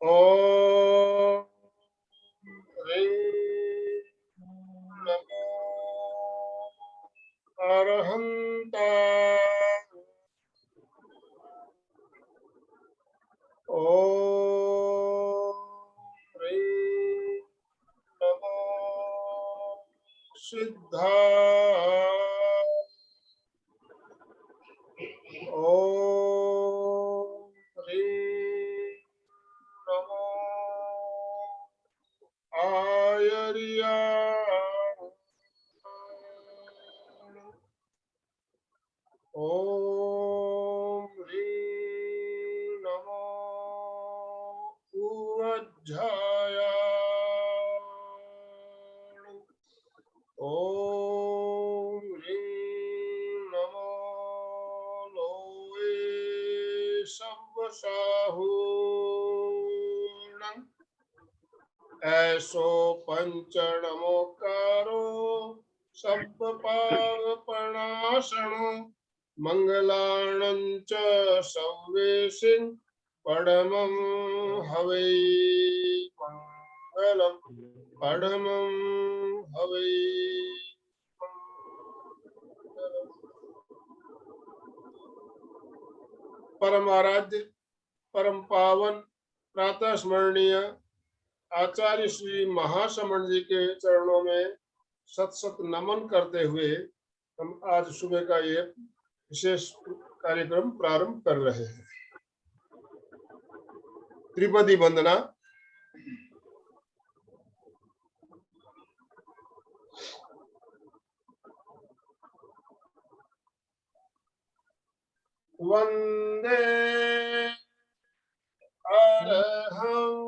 ओम ह्रीं नमो अरहन्ताय। ओम ह्रीं नमो सिद्धाय। ओम ह्रीं नमो आयर्याय। ओम ह्रीं नमो उवज्झाय। ओम ह्रीं नमो लोये सव्वसाहूर्णं। ऐसो पंचनमोकारो सप्पपावपणासनो मंगलानं च सव्वेशिन् परमं हवै मंगलम् परमं हवै मंगलम्। परम आराध्य परम पावन प्रातः स्मरणीय आचार्य श्री महासमण जी के चरणों में सत सत नमन करते हुए हम आज सुबह का ये विशेष कार्यक्रम प्रारंभ कर रहे हैं। त्रिपदी वंदना। वंदे अरहं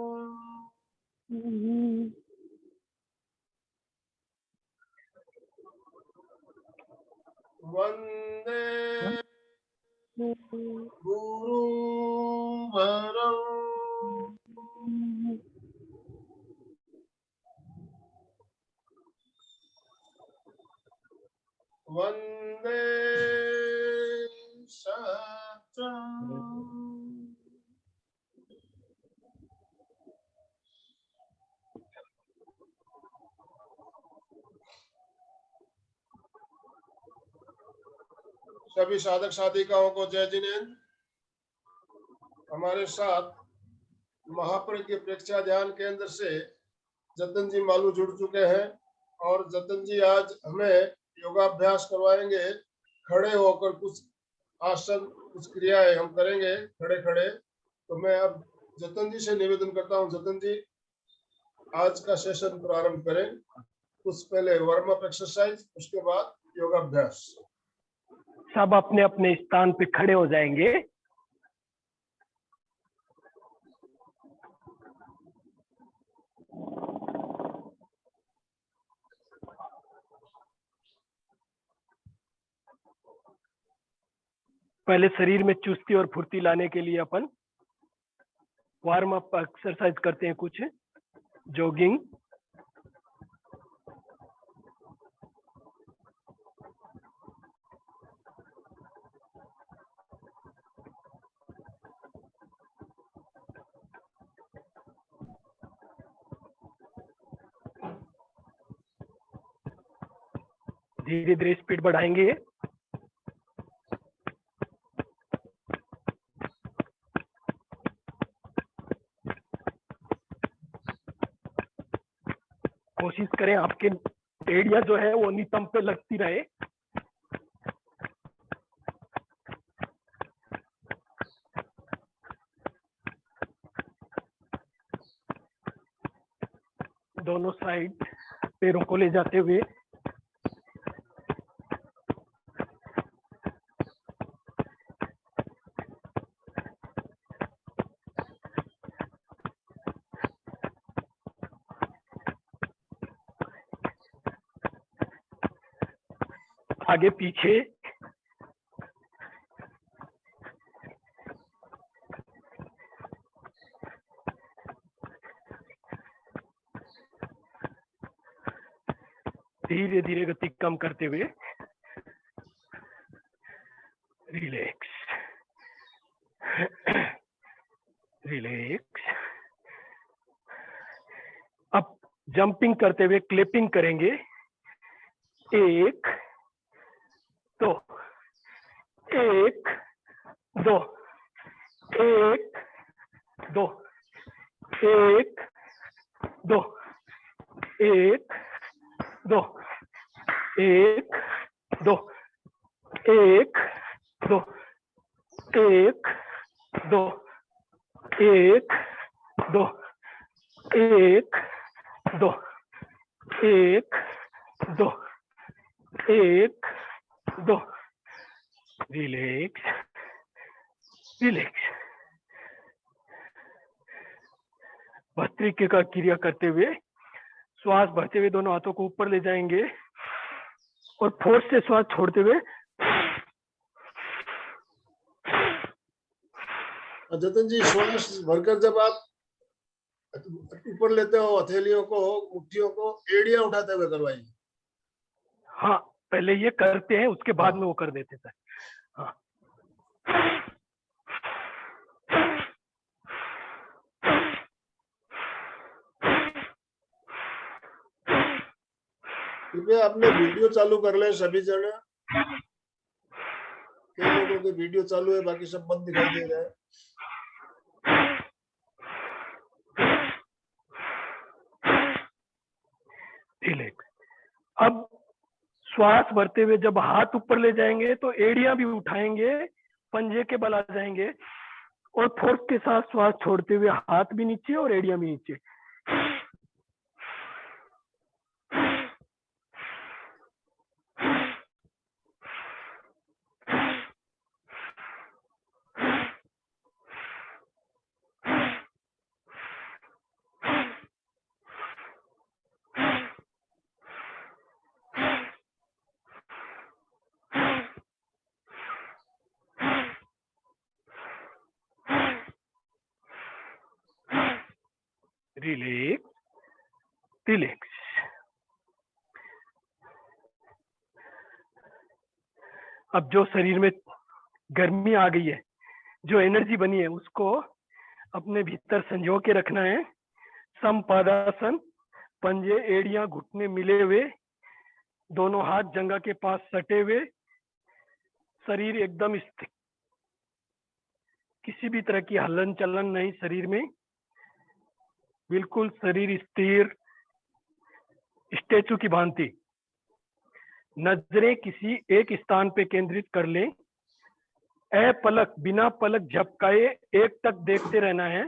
वंदे गुरुवरं वंदे सहस्रम्। सभी साधक साधिकाओं को जय जिनेन्द्र। हमारे साथ महाप्र के प्रेक्षा ध्यान केंद्र से जतन जी मालू जुड़ चुके हैं और जतन जी आज हमें योगाभ्यास करवाएंगे। खड़े होकर कुछ आसन कुछ क्रियाएं हम करेंगे खड़े खड़े। तो मैं अब जतन जी से निवेदन करता हूं, जतन जी आज का सेशन प्रारंभ करें। कुछ पहले वार्म अप एक्सरसाइज, उसके बाद योगाभ्यास। सब अपने अपने स्थान पे खड़े हो जाएंगे। पहले शरीर में चुस्ती और फुर्ती लाने के लिए अपन वार्म अप एक्सरसाइज करते हैं, कुछ जॉगिंग। धीरे धीरे स्पीड बढ़ाएंगे। कोशिश करें आपके एड़िया जो है वो नितंब पे लगती रहे। दोनों साइड पैरों को ले जाते हुए आगे पीछे। धीरे धीरे गति कम करते हुए रिलैक्स रिलैक्स जंपिंग करते हुए क्लैपिंग करेंगे। 1 2 1 2 1 2 1 2 1 2 1 2 1 2 1 2 1 2 1 2 1 2 1 2 रिलैक्स रिलैक्स। भस्त्रिका का क्रिया करते हुए श्वास भरते हुए दोनों हाथों को ऊपर ले जाएंगे और फोर्स से श्वास छोड़ते हुए। जतन जी, श्वास भरकर जब आप ऊपर लेते हो हथेलियों को, मुट्ठियों को एड़ियां उठाते हुए करवाइए। हाँ, पहले ये करते हैं, उसके बाद में वो कर देते सर। हाँ, कृपया अपने वीडियो चालू कर ले सभी जने। कई लोगों के वीडियो चालू है, बाकी सब बंद दिखाई दे रहा है। अब श्वास भरते हुए जब हाथ ऊपर ले जाएंगे तो एड़ियां भी उठाएंगे, पंजे के बल आ जाएंगे और फोर्स के साथ श्वास छोड़ते हुए हाथ भी नीचे और एड़ियां भी नीचे। Relax relax. अब जो शरीर में गर्मी आ गई है, जो एनर्जी बनी है, उसको अपने भीतर संजो के रखना है। समपादासन, पंजे एड़ियां घुटने मिले हुए, दोनों हाथ जंघा के पास सटे हुए, शरीर एकदम स्थिर, किसी भी तरह की हलन चलन नहीं शरीर में, बिल्कुल शरीर स्थिर, स्टैचू की भांति। नजरें किसी एक स्थान पे केंद्रित कर लें। अपलक, बिना पलक झपकाए एक तक देखते रहना है।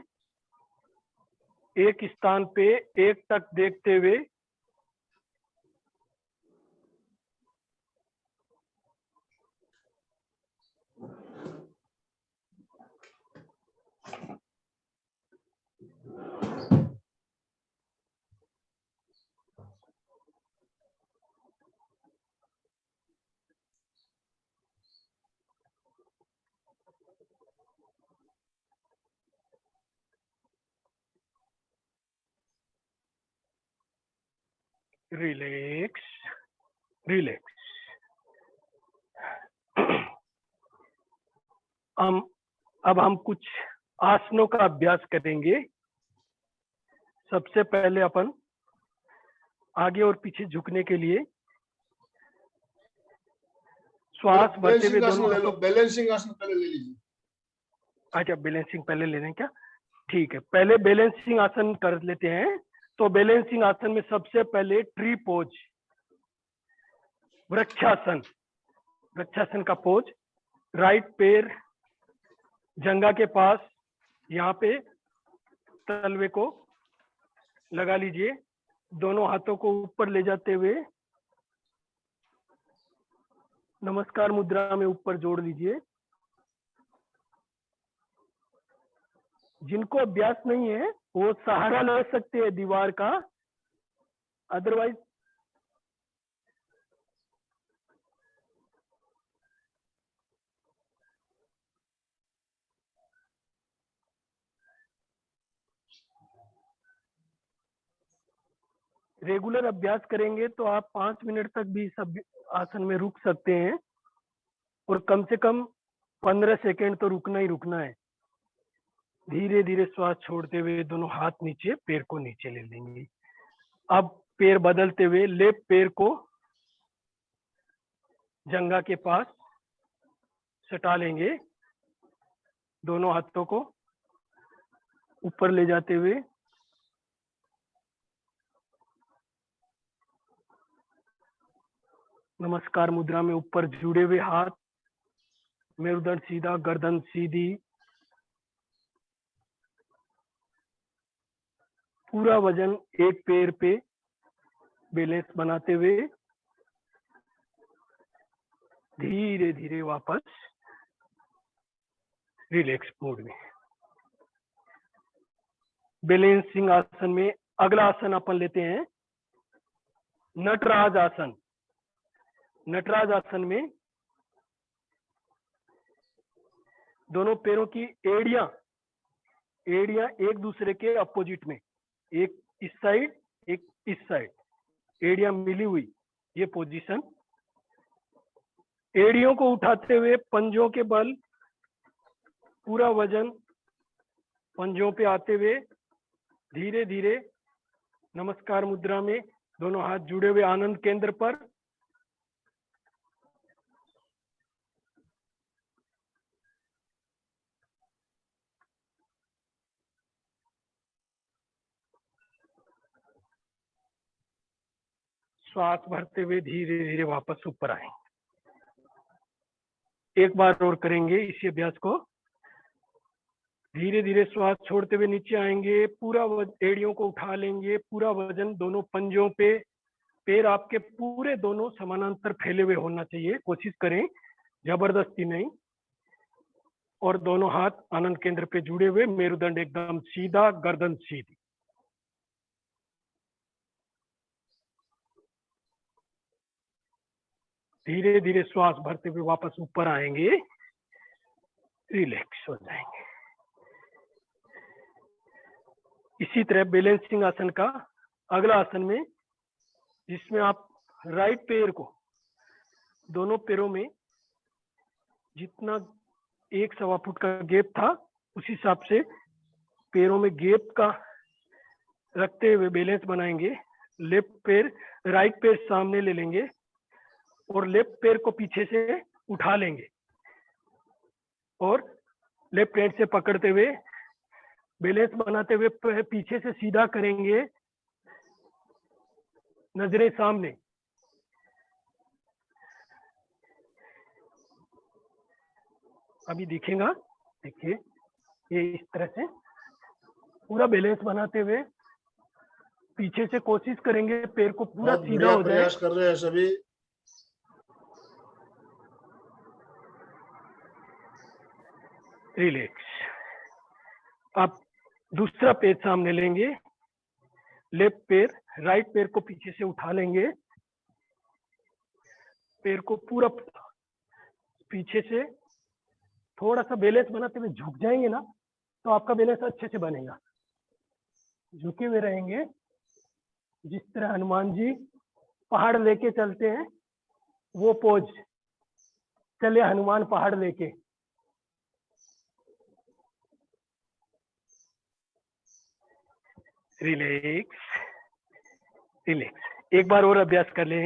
एक स्थान पे एक तक देखते हुए रिलैक्स रिलैक्स। अब हम कुछ आसनों का अभ्यास करेंगे। सबसे पहले अपन आगे और पीछे झुकने के लिए श्वास भरते हुए दोनों हाथों। बैलेंसिंग आसन पहले ले लीजिए। अच्छा, बैलेंसिंग पहले ले लें क्या? ठीक है, पहले बैलेंसिंग आसन कर लेते हैं। तो बैलेंसिंग आसन में सबसे पहले ट्री पोज, वृक्षासन। वृक्षासन का पोज, राइट पैर जंघा के पास, यहाँ पे तलवे को लगा लीजिए। दोनों हाथों को ऊपर ले जाते हुए नमस्कार मुद्रा में ऊपर जोड़ लीजिए। जिनको अभ्यास नहीं है वो सहारा ले सकते हैं दीवार का, अदरवाइज रेगुलर अभ्यास करेंगे तो आप 5 मिनट तक भी इस आसन में रुक सकते हैं और कम से कम 15 सेकेंड तो रुकना ही रुकना है। धीरे धीरे श्वास छोड़ते हुए दोनों हाथ नीचे, पैर को नीचे ले लेंगे। अब पैर बदलते हुए लेफ्ट पैर को जंघा के पास सटा लेंगे, दोनों हाथों को ऊपर ले जाते हुए नमस्कार मुद्रा में ऊपर जुड़े हुए हाथ, मेरुदंड सीधा, गर्दन सीधी, पूरा वजन एक पैर पे बैलेंस बनाते हुए धीरे धीरे वापस रिलैक्स मोड में। बैलेंसिंग आसन में अगला आसन अपन लेते हैं नटराज आसन। नटराज आसन में दोनों पैरों की एड़ियां एक दूसरे के अपोजिट में, एक इस साइड एक इस साइड, एड़ियां मिली हुई, ये पोजीशन। एड़ियों को उठाते हुए पंजों के बल पूरा वजन पंजों पे आते हुए धीरे धीरे नमस्कार मुद्रा में दोनों हाथ जुड़े हुए आनंद केंद्र पर। श्वास भरते हुए धीरे धीरे वापस ऊपर आए। एक बार और करेंगे इसी अभ्यास को। धीरे धीरे श्वास छोड़ते हुए नीचे आएंगे, पूरा एड़ियों को उठा लेंगे, पूरा वजन दोनों पंजों पे, पैर आपके पूरे दोनों समानांतर फैले हुए होना चाहिए, कोशिश करें, जबरदस्ती नहीं। और दोनों हाथ आनंद केंद्र पे जुड़े हुए, मेरुदंड एकदम सीधा, गर्दन सीधी। धीरे धीरे श्वास भरते हुए वापस ऊपर आएंगे, रिलैक्स हो जाएंगे। इसी तरह बैलेंसिंग आसन का अगला आसन में, जिसमें आप राइट पैर को दोनों पैरों में जितना 1.25 फुट का गैप था उस हिसाब से पैरों में गैप का रखते हुए बैलेंस बनाएंगे। लेफ्ट पैर, राइट पैर सामने ले लेंगे और लेफ्ट पैर को पीछे से उठा लेंगे और लेफ्ट हैंड से पकड़ते हुए बैलेंस बनाते हुए पीछे से सीधा करेंगे, नजरें सामने। अभी दिखेगा, देखिए ये इस तरह से पूरा बैलेंस बनाते हुए पीछे से कोशिश करेंगे पैर को पूरा सीधा हो जाए। प्रयास कर रहे हैं सभी। रिलैक्स। आप दूसरा पैर सामने लेंगे, लेफ्ट पैर, राइट पैर को पीछे से उठा लेंगे, पैर को पूरा पीछे से थोड़ा सा बैलेंस बनाते हुए झुक जाएंगे ना, तो आपका बैलेंस अच्छे से बनेगा। झुके हुए रहेंगे, जिस तरह हनुमान जी पहाड़ लेके चलते हैं, वो पोज, चले हनुमान पहाड़ लेके। Relax, relax. एक बार और अभ्यास कर ले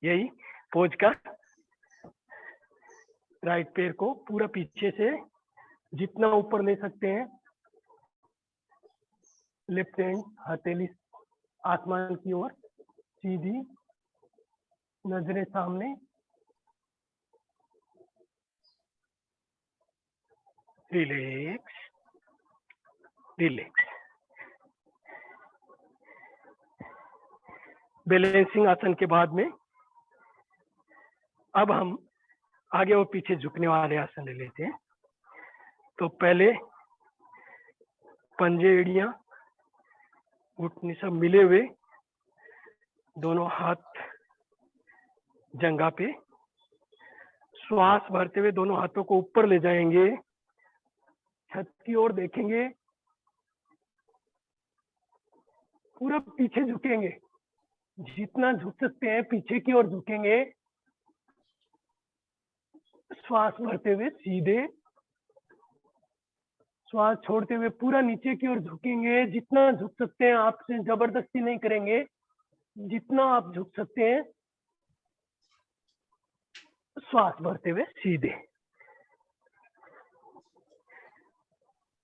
यही पोज का। राइट पैर को पूरा पीछे से जितना ऊपर ले सकते हैं, लेफ्ट हैंड हथेली आसमान की ओर सीधी, नजरें सामने। Relax, relax. बैलेंसिंग आसन के बाद में अब हम आगे और पीछे झुकने वाले आसन ले लेते हैं। तो पहले पंजे, एड़ियां, घुटने सब मिले हुए, दोनों हाथ जंघा पे, श्वास भरते हुए दोनों हाथों को ऊपर ले जाएंगे, छत की ओर देखेंगे, पूरा पीछे झुकेंगे, जितना झुक सकते हैं पीछे की ओर झुकेंगे। श्वास भरते हुए सीधे, श्वास छोड़ते हुए पूरा नीचे की ओर झुकेंगे, जितना झुक सकते हैं, आपसे जबरदस्ती नहीं करेंगे। जितना आप झुक सकते हैं, श्वास भरते हुए सीधे,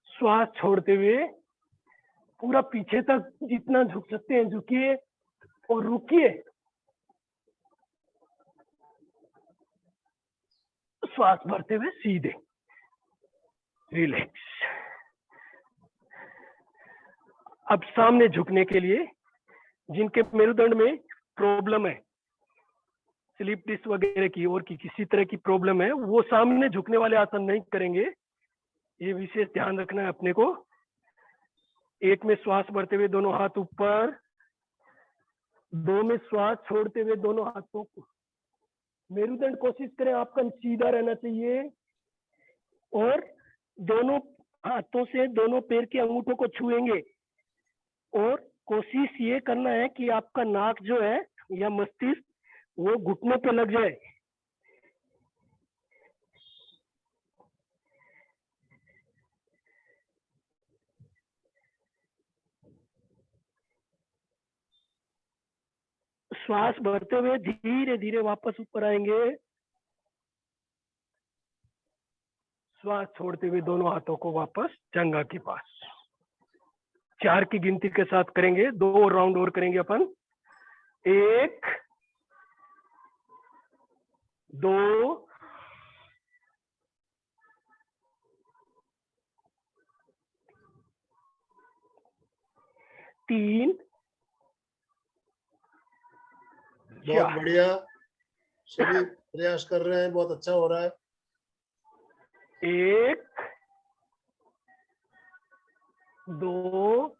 श्वास छोड़ते हुए पूरा पीछे तक जितना झुक सकते हैं झुकिए और रुकिए। श्वास भरते हुए सीधे, रिलैक्स। अब सामने झुकने के लिए जिनके मेरुदंड में प्रॉब्लम है, स्लिप डिस्क वगैरह की और किसी तरह की प्रॉब्लम है, वो सामने झुकने वाले आसन नहीं करेंगे। ये विशेष ध्यान रखना है अपने को। एक में श्वास भरते हुए दोनों हाथ ऊपर, दो में श्वास छोड़ते हुए दोनों हाथों को, मेरुदंड कोशिश करें आपका सीधा रहना चाहिए और दोनों हाथों से दोनों पैर के अंगूठों को छुएंगे और कोशिश ये करना है कि आपका नाक जो है या मस्तिष्क वो घुटने पे लग जाए। श्वास भरते हुए धीरे धीरे वापस ऊपर आएंगे। श्वास छोड़ते हुए दोनों हाथों को वापस जंघा के पास। 4 की गिनती के साथ करेंगे, 2 राउंड और करेंगे अपन। 1 2 3 बहुत बढ़िया, सभी प्रयास कर रहे हैं, बहुत अच्छा हो रहा है। 1 2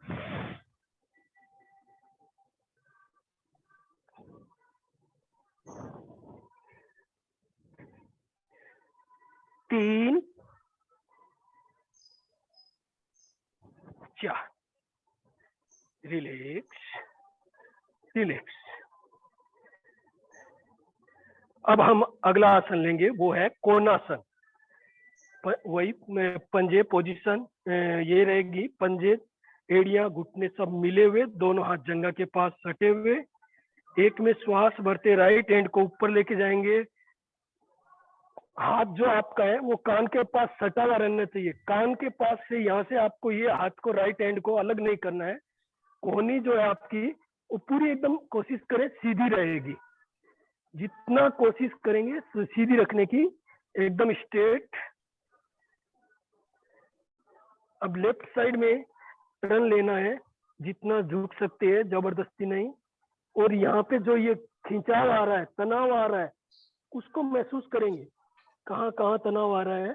3 4। Relax relax. अब हम अगला आसन लेंगे, वो है कोणासन। वही पंजे पोजीशन ये रहेगी, पंजे एड़ियां घुटने सब मिले हुए, दोनों हाथ जंघा के पास सटे हुए। एक में श्वास भरते राइट हैंड को ऊपर लेके जाएंगे। हाथ जो आपका है वो कान के पास सटा हुआ रहना चाहिए। कान के पास से यहाँ से आपको ये हाथ को, राइट हैंड को अलग नहीं करना है। कोहनी जो है आपकी वो पूरी एकदम कोशिश करें सीधी रहेगी। जितना कोशिश करेंगे सीधी रखने की, एकदम स्ट्रेट। अब लेफ्ट साइड में टर्न लेना है, जितना झुक सकते हैं, जबरदस्ती नहीं। और यहाँ पे जो ये खिंचाव आ रहा है, तनाव आ रहा है, उसको महसूस करेंगे कहाँ कहाँ तनाव आ रहा है।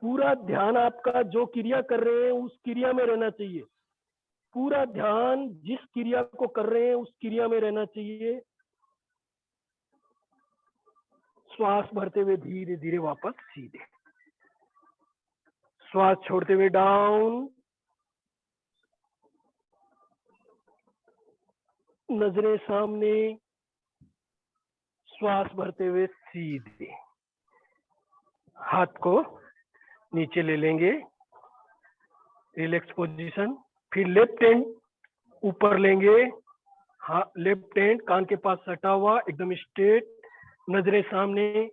पूरा ध्यान आपका जो क्रिया कर रहे हैं उस क्रिया में रहना चाहिए। पूरा ध्यान जिस क्रिया को कर रहे हैं उस क्रिया में रहना चाहिए। श्वास भरते हुए धीरे धीरे वापस सीधे, श्वास छोड़ते हुए डाउन, नजरें सामने, श्वास भरते हुए सीधे, हाथ को नीचे ले लेंगे, रिलैक्स पोजीशन। फिर लेफ्ट हैंड ऊपर लेंगे, हाँ लेफ्ट हैंड कान के पास सटा हुआ, एकदम स्ट्रेट, नजरें सामने।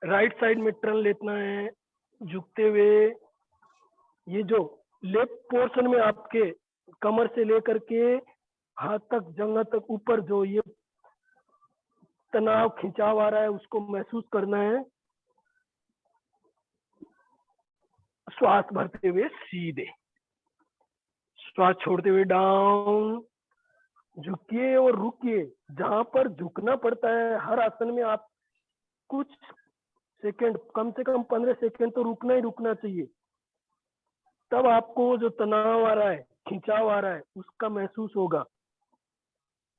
राइट साइड में टर्न लेना है झुकते हुए। ये जो लेफ्ट पोर्शन में आपके कमर से लेकर के हाथ तक, जंघा तक ऊपर जो ये तनाव खिंचाव आ रहा है उसको महसूस करना है। श्वास भरते हुए सीधे, श्वास छोड़ते हुए डाउन, झुकिए और रुकिए। जहां पर झुकना पड़ता है हर आसन में आप कुछ सेकंड, कम से कम 15 सेकंड तो रुकना ही रुकना चाहिए। तब आपको जो तनाव आ रहा है, खिंचाव आ रहा है, उसका महसूस होगा,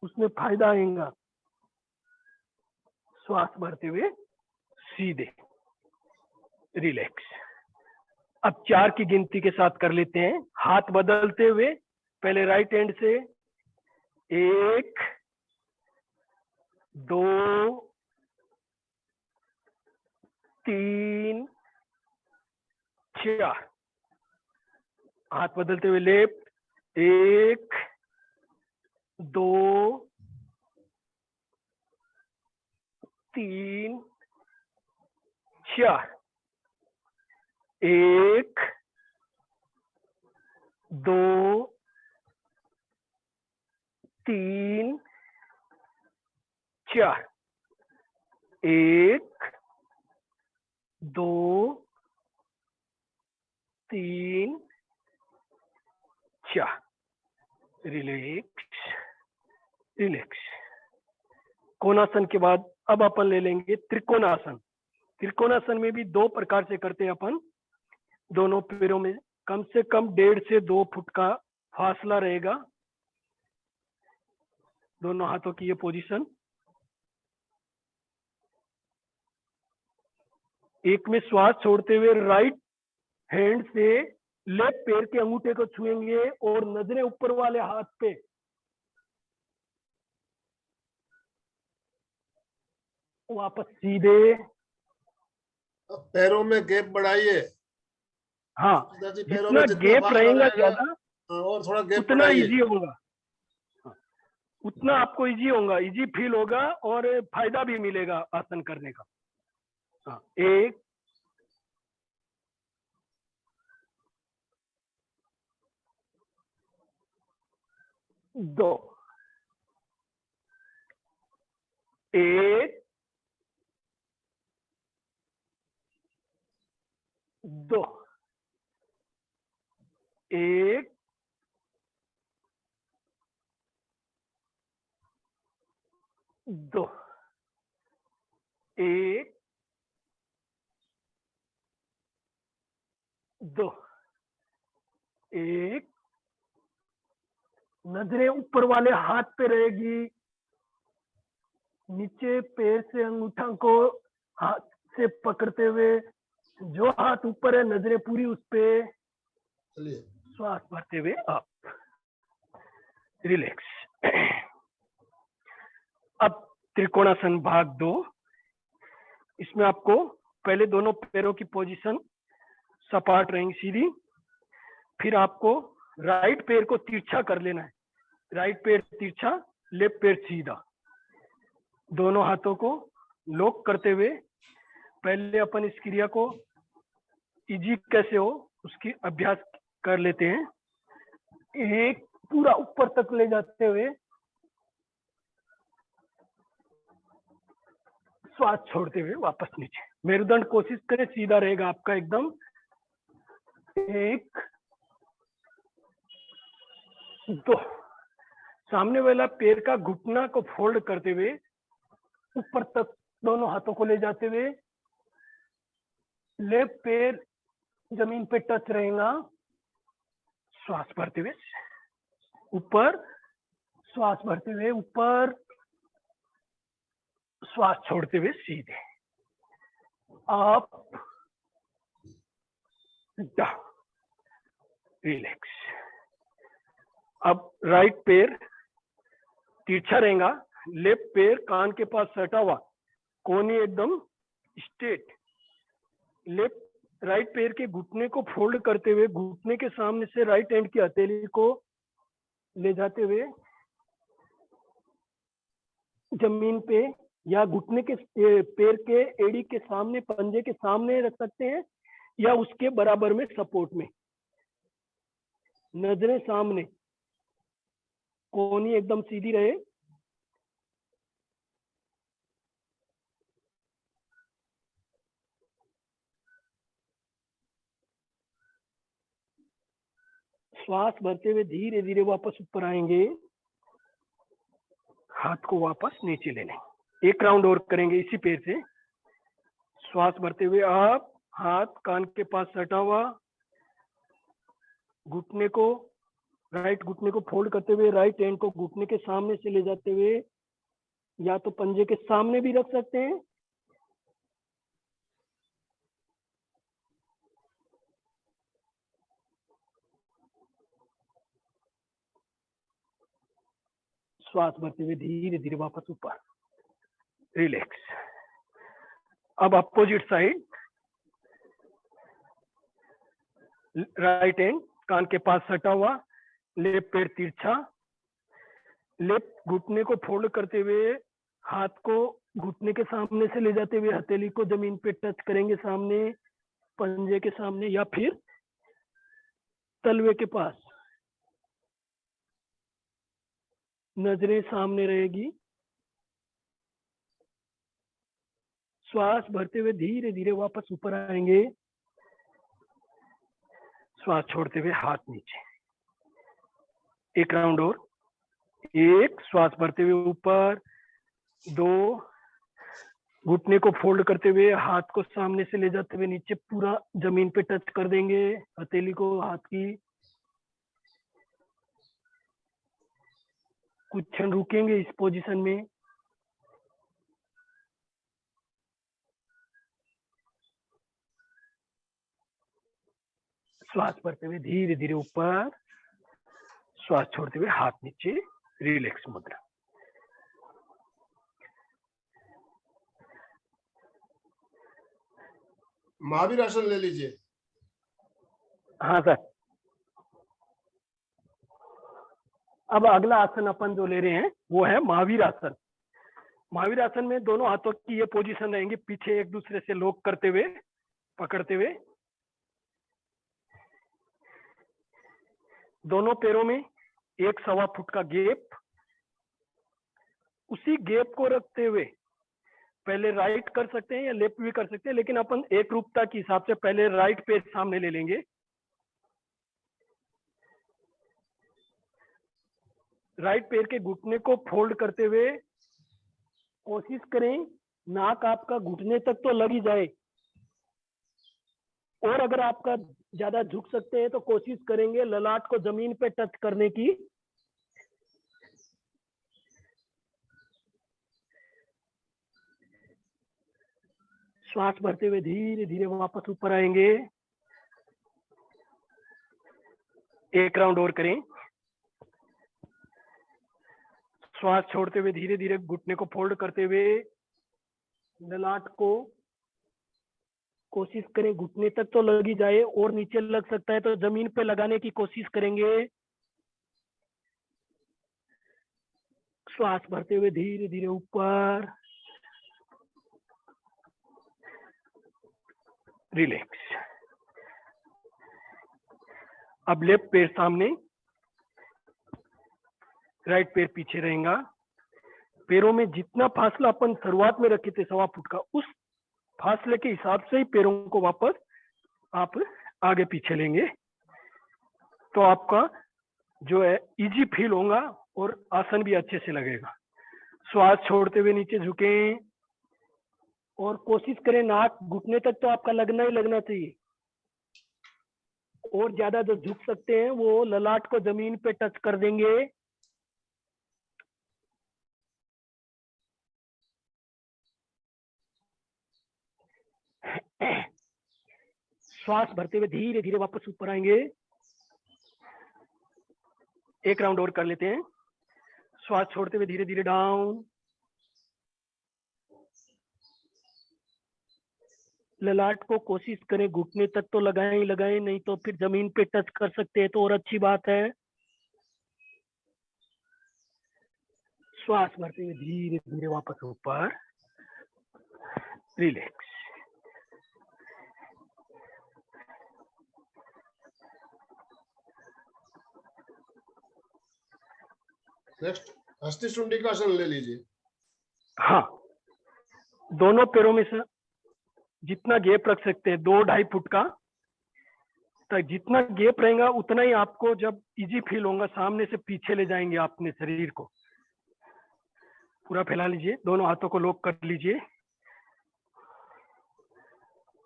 उसमें फायदा आएगा। श्वास भरते हुए सीधे, रिलैक्स। अब 4 की गिनती के साथ कर लेते हैं, हाथ बदलते हुए। पहले राइट हैंड से 1 2 3 4। हाथ बदलते हुए लेफ्ट 1 2 3 4 1 2 3 4 1 2 3 4 रिलैक्स रिलैक्स। कोणासन के बाद अब अपन ले लेंगे त्रिकोणासन। त्रिकोणासन में भी 2 प्रकार से करते हैं अपन। दोनों पैरों में कम से कम 1.5 से 2 फुट का फासला रहेगा। दोनों हाथों की ये पोजीशन। एक में श्वास छोड़ते हुए राइट हैंड से लेफ्ट पैर के अंगूठे को छुएंगे और नजरें ऊपर वाले हाथ पे। वापस सीधे। अब पैरों में गैप बढ़ाइए। हाँ, पिताजी, पैरों जितना में जितना गैप फासला रहेगा रहेगा, ज्यादा और थोड़ा गैप उतना बढ़ाइए। इजी होगा। हाँ, उतना आपको इजी होगा, इजी फील होगा और फायदा भी मिलेगा आसन करने का। हाँ, 1 2 1 2 1 2 1 2 1। नजरें ऊपर वाले हाथ पे रहेगी। नीचे पैर से अंगूठा को हाथ से पकड़ते हुए, जो हाथ ऊपर है नजरें पूरी उस पे। चलिए, श्वास भरते हुए अप, रिलैक्स। अब त्रिकोणासन भाग 2। इसमें आपको पहले दोनों पैरों की पोजीशन सपाट रहेंगी, सीधी। फिर आपको राइट पैर को तिरछा कर लेना है। राइट पैर तिरछा, लेफ्ट पैर सीधा। दोनों हाथों को लॉक करते हुए पहले अपन इस क्रिया को इजी कैसे हो उसकी अभ्यास कर लेते हैं। एक पूरा ऊपर तक ले जाते हुए श्वास छोड़ते हुए वापस नीचे। मेरुदंड कोशिश करें सीधा रहेगा आपका एकदम। 1 2। सामने वाला पैर का घुटना को फोल्ड करते हुए ऊपर तक दोनों हाथों को ले जाते हुए लेफ्ट पैर जमीन पे टच रहेगा। श्वास भरते हुए ऊपर, श्वास भरते हुए ऊपर, श्वास छोड़ते हुए सीधे। Up down, relax. अब राइट पैर तिरछा रहेगा, लेफ्ट पैर कान के पास सटा हुआ, कोहनी एकदम स्ट्रेट। लेफ्ट राइट पैर के घुटने को फोल्ड करते हुए घुटने के सामने से राइट हैंड की हथेली को ले जाते हुए जमीन पे या घुटने के पैर के एड़ी के सामने, पंजे के सामने रख सकते हैं या उसके बराबर में सपोर्ट में। नजरें सामने, कोहनी एकदम सीधी रहे। श्वास भरते हुए धीरे धीरे वापस ऊपर आएंगे। हाथ को वापस नीचे ले लेंगे। 1 राउंड और करेंगे इसी पैर से। श्वास भरते हुए आप, हाथ कान के पास सटा हुआ, घुटने को, राइट घुटने को फोल्ड करते हुए राइट हैंड को घुटने के सामने से ले जाते हुए या तो पंजे के सामने भी रख सकते हैं। श्वास भरते हुए धीरे धीरे वापस ऊपर, रिलैक्स। अब अपोजिट साइड, राइट हैंड कान के पास सटा हुआ, लेफ्ट पैर तिरछा, लेफ्ट घुटने को फोल्ड करते हुए हाथ को घुटने के सामने से ले जाते हुए हथेली को जमीन पे टच करेंगे, सामने पंजे के सामने या फिर तलवे के पास। नजरें सामने रहेगी। श्वास भरते हुए धीरे धीरे वापस ऊपर आएंगे। श्वास छोड़ते हुए हाथ नीचे। एक राउंड और। एक, श्वास भरते हुए ऊपर। दो, घुटने को फोल्ड करते हुए हाथ को सामने से ले जाते हुए नीचे पूरा जमीन पे टच कर देंगे हथेली को हाथ की। कुछ क्षण रुकेंगे इस पोजीशन में। श्वास भरते हुए धीरे धीरे ऊपर। श्वास छोड़ते हुए हाथ नीचे। रिलैक्स मुद्रा। महावीर आसन ले लीजिए। हाँ सर। अब अगला आसन अपन जो ले रहे हैं वो है महावीर आसन। महावीर आसन में दोनों हाथों की ये पोजीशन रहेंगी, पीछे एक दूसरे से लॉक करते हुए, पकड़ते हुए। दोनों पैरों में 1.25 फुट का गैप। उसी गैप को रखते हुए पहले राइट कर सकते हैं या लेफ्ट भी कर सकते हैं, लेकिन अपन एक रूपता के हिसाब से पहले राइट पैर सामने ले लेंगे। राइट पैर के घुटने को फोल्ड करते हुए कोशिश करें नाक आपका घुटने तक तो लग ही जाए, और अगर आपका ज्यादा झुक सकते हैं तो कोशिश करेंगे ललाट को जमीन पे टच करने की। श्वास भरते हुए धीरे धीरे वापस ऊपर आएंगे। एक राउंड और करें। श्वास छोड़ते हुए धीरे धीरे घुटने को फोल्ड करते हुए ललाट को कोशिश करें घुटने तक तो लग ही जाए, और नीचे लग सकता है तो जमीन पे लगाने की कोशिश करेंगे। श्वास भरते हुए धीरे धीरे ऊपर। रिलैक्स। अब लेफ्ट पैर सामने, राइट पैर पीछे रहेगा। पैरों में जितना फासला अपन शुरुआत में रखे थे 1.25 फुट का, उस फासले के हिसाब से ही पैरों को वापस आप आगे पीछे लेंगे, तो आपका जो है इजी फील होगा और आसन भी अच्छे से लगेगा। श्वास छोड़ते हुए नीचे झुकें और कोशिश करें नाक घुटने तक तो आपका लगना ही लगना चाहिए, और ज्यादा जो झुक सकते हैं वो ललाट को जमीन पे टच कर देंगे। श्वास भरते हुए धीरे धीरे वापस ऊपर आएंगे। एक राउंड और कर लेते हैं। श्वास छोड़ते हुए धीरे धीरे डाउन। ललाट को कोशिश करें घुटने तक तो लगाएं ही लगाएं, नहीं तो फिर जमीन पे टच कर सकते हैं तो और अच्छी बात है। श्वास भरते हुए धीरे धीरे वापस ऊपर। रिलैक्स। नेक्स्ट हस्ती शुंडी का आसन ले लीजिए। हाँ, दोनों पैरों में से जितना गैप रख सकते हैं 2-2.5 फुट का, तो जितना गैप रहेगा उतना ही आपको जब इजी फील होगा, सामने से पीछे ले जाएंगे अपने शरीर को। पूरा फैला लीजिए, दोनों हाथों को लॉक कर लीजिए।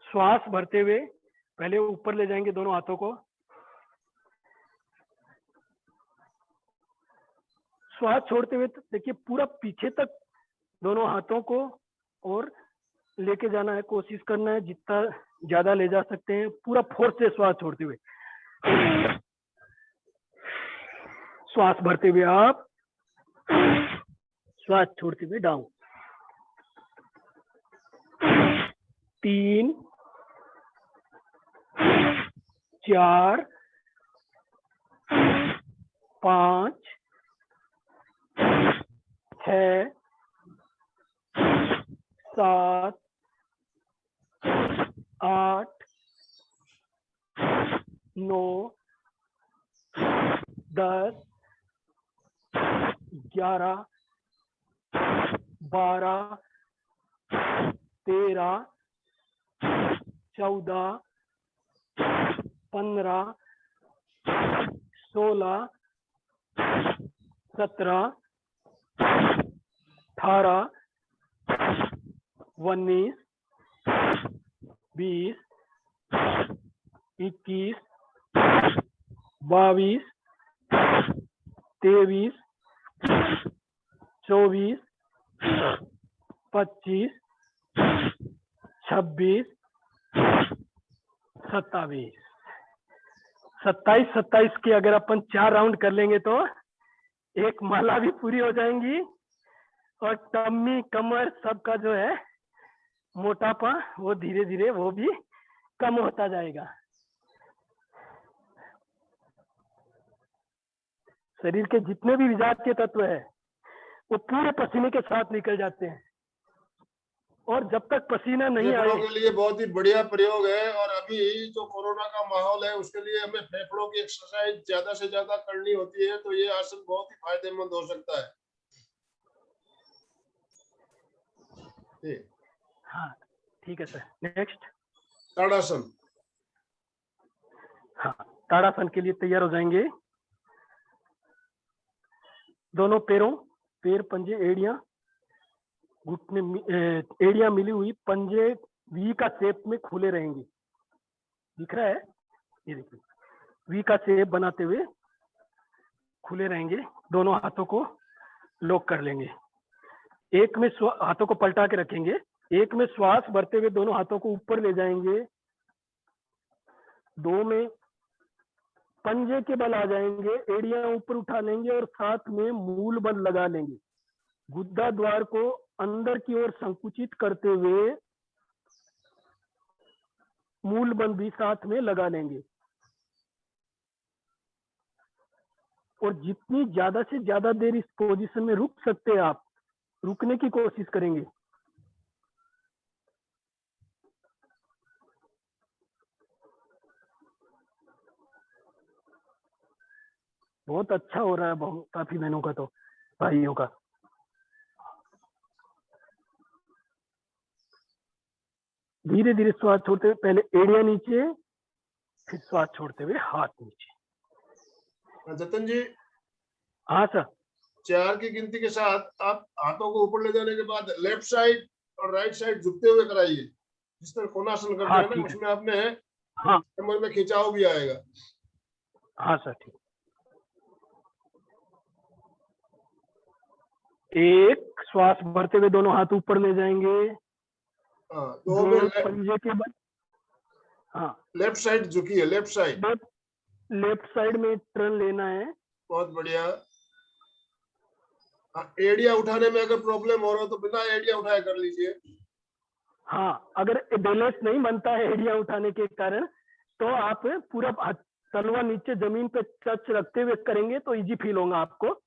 श्वास भरते हुए पहले ऊपर ले जाएंगे दोनों हाथों को। श्वास छोड़ते हुए देखिए पूरा पीछे तक दोनों हाथों को और लेके जाना है, कोशिश करना है जितना ज्यादा ले जा सकते हैं, पूरा फोर्स से श्वास छोड़ते हुए। श्वास भरते हुए आप, श्वास छोड़ते हुए डाउन। 3, 4, 5, 6 7 8 9 10 11 12 13 14 15 16 17 18 19 20 21 22 23 24 25 26 27 27 के अगर अपन 4 राउंड कर लेंगे तो एक माला भी पूरी हो जाएंगी और टम्मी कमर सबका जो है मोटापा वो धीरे धीरे वो भी कम होता जाएगा। शरीर के जितने भी विषाक्त तत्व है वो पूरे पसीने के साथ निकल जाते हैं और जब तक पसीना नहीं फेफड़ों आए। के लिए बहुत ही बढ़िया प्रयोग है और अभी जो कोरोना का माहौल है उसके लिए हमें फेफड़ों की एक्सरसाइज ज्यादा से ज्यादा करनी होती है, तो ये आसन बहुत ही फायदेमंद हो सकता है। हाँ ठीक है सर। नेक्स्ट ताड़ासन। हाँ, ताड़ासन के लिए तैयार हो जाएंगे। दोनों पैरों, पैर पंजे एड़ियां, घुटने एड़ियां मिली हुई, पंजे वी का शेप में खुले रहेंगे। दिख रहा है? ये देखिए वी का शेप बनाते हुए खुले रहेंगे। दोनों हाथों को लॉक कर लेंगे। एक में हाथों को पलटा के रखेंगे। एक में श्वास भरते हुए दोनों हाथों को ऊपर ले जाएंगे। 2 में पंजे के बल आ जाएंगे, एड़ियां ऊपर उठा लेंगे और साथ में मूल बल लगा लेंगे। गुद्दा द्वार को अंदर की ओर संकुचित करते हुए मूल बल भी साथ में लगा लेंगे। और जितनी ज्यादा से ज्यादा देर इस पोजीशन में रुक सकते हैं आप, रुकने की कोशिश करेंगे। बहुत अच्छा हो रहा है काफी बहनों का, तो भाइयों का। धीरे धीरे श्वास छोड़ते हुए पहले एड़ियां नीचे, फिर श्वास छोड़ते हुए हाथ नीचे। जतन जी, हाँ सर। 4 की गिनती के साथ आप हाथों को ऊपर ले जाने के बाद लेफ्ट साइड और राइट साइड झुकते हुए कराइए। जिस तरह कोणासन करते हाँ हैं ना, ठीक है। उसमें आपने हाँ कमर में खिंचाव भी आएगा। हाँ सर ठीक। एक श्वास भरते हुए दोनों हाथ ऊपर ले जाएंगे। हाँ, 2 दो में पंजे के बल, हाँ लेफ्ट साइड झुकी है, लेफ्ट साइड। लेफ्ट साइड में टर्न लेना है। बहुत बढ़िया। एड़िया उठाने में अगर प्रॉब्लम हो रहा हो तो बिना एड़िया उठाए कर लीजिए। हाँ, अगर बैलेंस नहीं बनता है एड़िया उठाने के कारण, तो आप पूरा तलवा नीचे जमीन पे टच रखते हुए करेंगे तो इजी फील होगा आपको।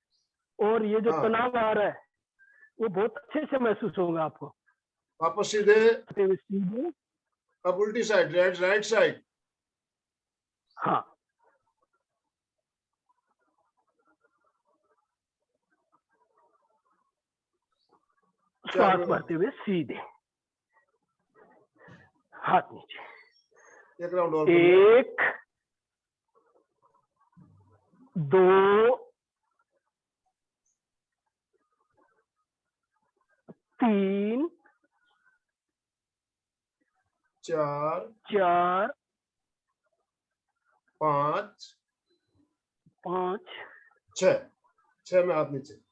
और ये जो हाँ। तनाव आ रहा है वो बहुत अच्छे से महसूस होगा आपको। वापस सीधे, सीधे, अब उल्टी साइड, राइट साइड। हाँ श्वास भरते हुए सीधे, हाथ नीचे। एक राउंड और। 1 2 3 4 4 5 5 6 में हाथ नीचे।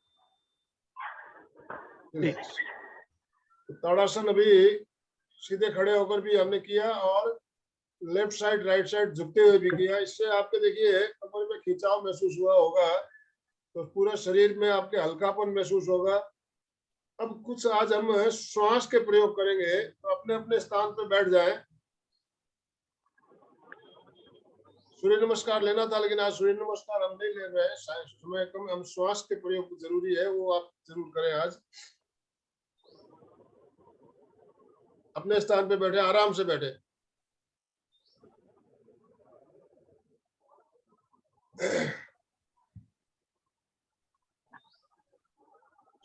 ताड़ासन अभी सीधे खड़े होकर भी हमने किया और लेफ्ट साइड राइट साइड झुकते हुए भी किया। इससे आपके देखिए कमर में खिंचाव महसूस हुआ होगा, तो पूरा शरीर में आपके हल्कापन महसूस होगा। अब कुछ आज हम श्वास के प्रयोग करेंगे, तो अपने अपने स्थान पर बैठ जाएं। सूर्य नमस्कार लेना था, लेकिन आज सूर्य नमस्कार हम नहीं ले रहे हैं, समय कम, हम श्वास के प्रयोग जरूरी है, वो आप जरूर करें। आज अपने स्थान पे बैठे, आराम से बैठे।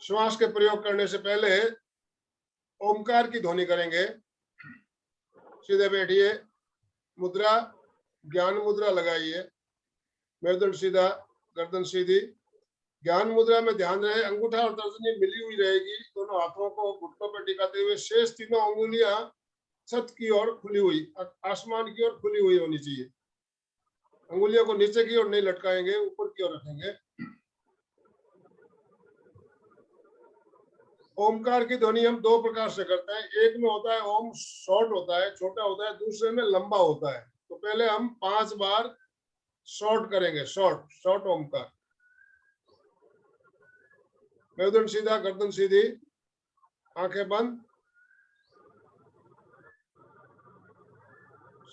श्वास के प्रयोग करने से पहले ओमकार की ध्वनि करेंगे। सीधे बैठिए, मुद्रा ज्ञान मुद्रा लगाइए, मेरुदंड सीधा, गर्दन सीधी। ज्ञान मुद्रा में ध्यान रहे, अंगूठा और तर्जनी मिली हुई रहेगी, दोनों हाथों को घुटनों पर टिकाते हुए। शेष तीनों अंगुलियां छत की ओर खुली हुई, आसमान की ओर खुली हुई होनी चाहिए। अंगुलियों को नीचे की ओर नहीं लटकाएंगे, ऊपर की ओर रखेंगे। ओमकार की ध्वनि हम दो प्रकार से करते हैं। एक में होता है ओम शॉर्ट होता है, छोटा होता है, दूसरे में लंबा होता है। तो पहले हम 5 बार शॉर्ट करेंगे, शॉर्ट ओमकार। मेरुदंड सीधा, गर्दन सीधी, आंखें बंद।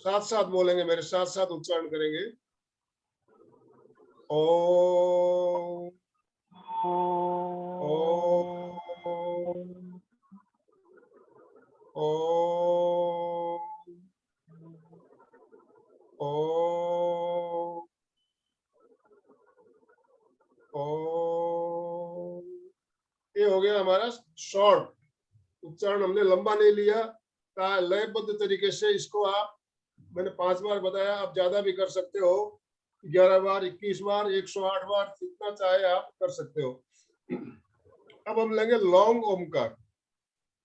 साथ साथ बोलेंगे, मेरे साथ साथ उच्चारण करेंगे। ओम ओम ओम ओम ओम। ये हो गया हमारा शॉर्ट उच्चारण, हमने लंबा नहीं लिया। लयबद्ध तरीके से इसको आप, मैंने 5 बार बताया, आप ज्यादा भी कर सकते हो, 11 बार, 21 बार, 108 बार, जितना चाहे आप कर सकते हो। अब हम लेंगे लॉन्ग ओमकार।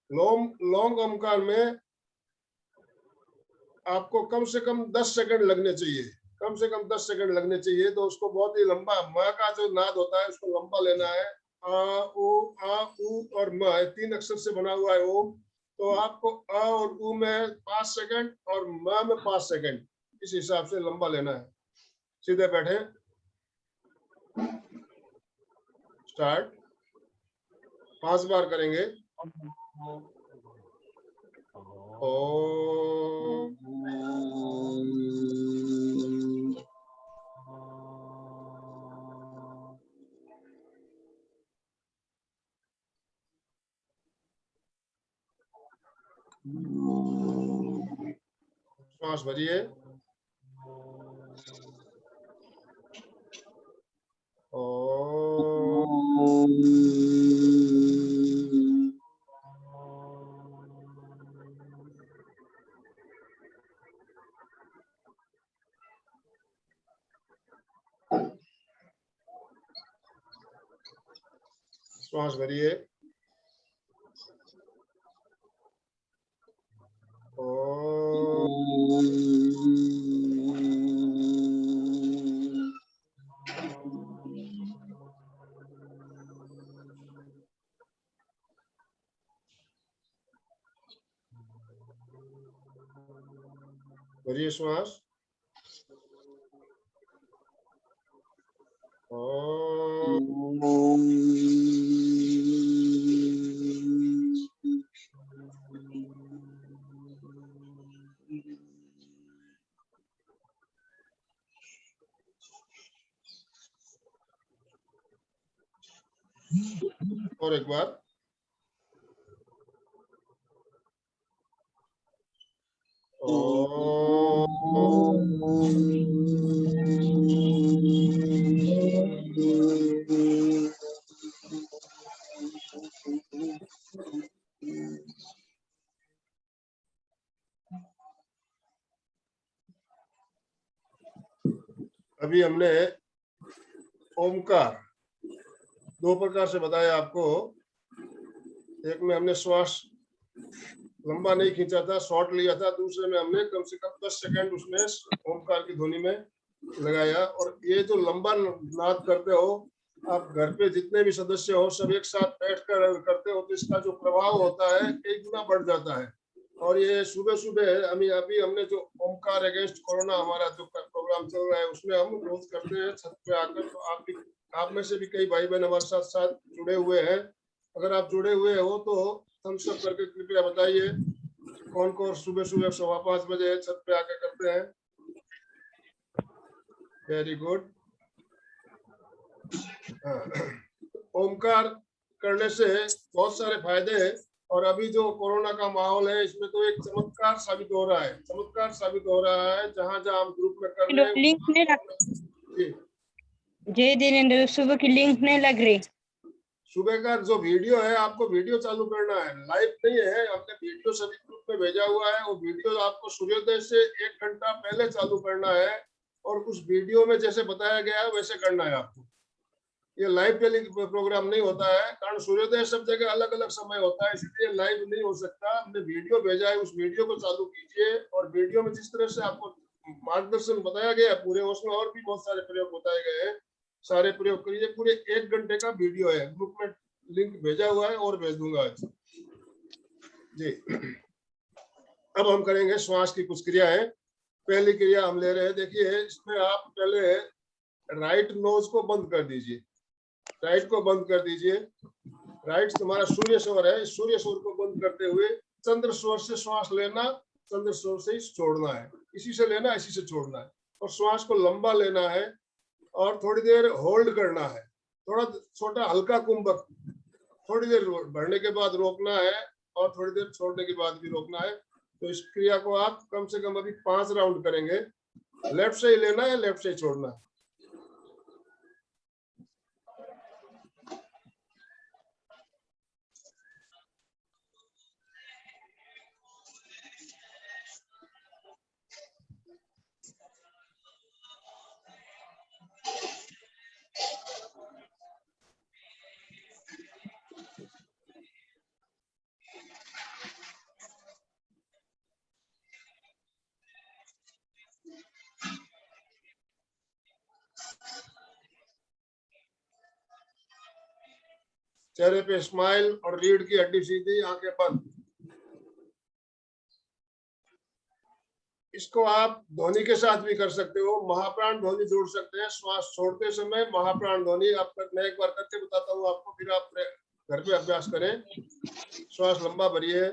लॉन्ग ओमकार में आपको कम से कम 10 सेकंड लगने चाहिए, कम से कम 10 सेकंड लगने चाहिए। तो उसको बहुत ही लंबा, म का जो नाद होता है उसको लंबा लेना है। आ उ और म, 3 अक्षर से बना हुआ है ओम। तो आपको अ और उ में 5 सेकंड और म में 5 सेकंड, इस हिसाब से लंबा लेना है। सीधे बैठे, स्टार्ट। 5 बार करेंगे। ओम श्वास भरिए। श्वास भरिए। भरिए श्वास। और एक बार। अभी हमने ओमकार 2 प्रकार से बताया आपको। एक में हमने श्वास लंबा नहीं खींचा था, शॉर्ट लिया था। दूसरे में हमने कम से कम 10 सेकंड उसमें ओमकार की ध्वनि में लगाया। और ये जो लंबा नाद करते हो आप, घर पे जितने भी सदस्य हो सब एक साथ बैठकर करते हो, तो इसका जो प्रभाव होता है 1 गुना बढ़ जाता है। और ये सुबह सुबह अभी हमने जो ओमकार अगेंस्ट कोरोना हमारा जो प्रोग्राम चल रहा है उसमें हम रोज करते हैं छत पे आकर। तो आप में से भी कई भाई बहन हमारे साथ साथ जुड़े हुए हैं। अगर आप जुड़े हुए हो तो थम्स अप करके कृपया बताइए कौन कौन सुबह सुबह 5:15 बजे छत पे आकर करते हैं। Very good. ओमकार करने से बहुत सारे फायदे हैं, और अभी जो कोरोना का माहौल है इसमें तो एक चमत्कार साबित हो रहा है, चमत्कार साबित हो रहा है। जहां जहां हम ग्रुप में कर रहे हैं लिंक नहीं लग जी, जय दिनेंद्र, सुबह की लिंक नहीं लग रही। सुबह का जो वीडियो है आपको वीडियो चालू करना है, लाइव नहीं है। हमने वीडियो सभी ग्रुप में भेजा हुआ है, वो वीडियो आपको सूर्योदय से 1 घंटा पहले चालू करना है, और उस वीडियो में जैसे बताया गया है वैसे करना है आपको। ये लाइव प्रोग्राम नहीं होता है, कारण सूर्योदय सब जगह अलग अलग समय होता है, इसलिए लाइव नहीं हो सकता। हमने वीडियो भेजा है, उस वीडियो को चालू कीजिए, और वीडियो में जिस तरह से आपको मार्गदर्शन बताया गया है पूरे, उसमें और भी बहुत सारे प्रयोग बताए गए हैं, सारे प्रयोग करिए। पूरे 1 घंटे का वीडियो है, ग्रुप में लिंक भेजा हुआ है और भेज दूंगा आज जी। अब हम करेंगे श्वास की कुछ क्रियाएं। पहली क्रिया हम ले रहे हैं, देखिए इसमें आप पहले राइट नोज को बंद कर दीजिए, राइट को बंद कर दीजिए। राइट तुम्हारा सूर्य स्वर है, इस सूर्य स्वर को बंद करते हुए चंद्र स्वर से श्वास लेना, चंद्र स्वर से ही छोड़ना है, इसी से लेना इसी से छोड़ना है, और श्वास को लंबा लेना है और थोड़ी देर होल्ड करना है। थोड़ा छोटा हल्का कुंभक, थोड़ी देर भरने के बाद रोकना है और थोड़ी देर छोड़ने के बाद भी रोकना है। तो इस क्रिया को आप कम से कम अभी 5 राउंड करेंगे। लेफ्ट से ही लेना है, लेफ्ट से ही छोड़ना है। चेहरे पे स्माइल और रीढ़ की हड्डी सीधी, आंखें बंद। इसको आप ध्वनि के साथ भी कर सकते हो, महाप्राण ध्वनि जोड़ सकते हैं। श्वास छोड़ते समय महाप्राण ध्वनि आप, मैं एक बार करके बताता हूँ आपको, फिर आप घर पे अभ्यास करें। श्वास लंबा भरिए,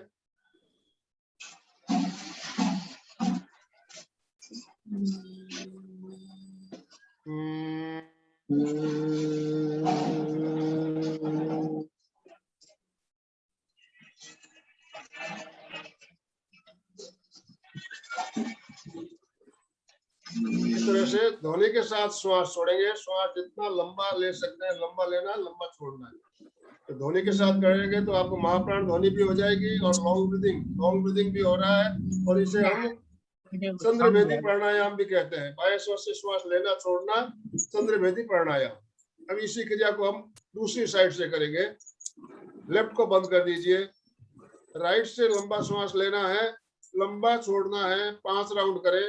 इस तरह से ध्वनि के साथ श्वास छोड़ेंगे। श्वास जितना लंबा ले सकते हैं लंबा लेना, लंबा छोड़ना है। तो ध्वनि के साथ करेंगे तो आपको महाप्राण ध्वनि भी हो जाएगी और लॉन्ग ब्रीदिंग भी हो रहा है, और इसे हम चंद्रभेदी प्राणायाम भी कहते हैं। बाएं स्वर से श्वास लेना छोड़ना, चंद्रभेदी प्राणायाम। अब इसी क्रिया को हम दूसरी साइड से करेंगे। लेफ्ट को बंद कर दीजिए, राइट से लंबा श्वास लेना है, लंबा छोड़ना है। 5 राउंड करें।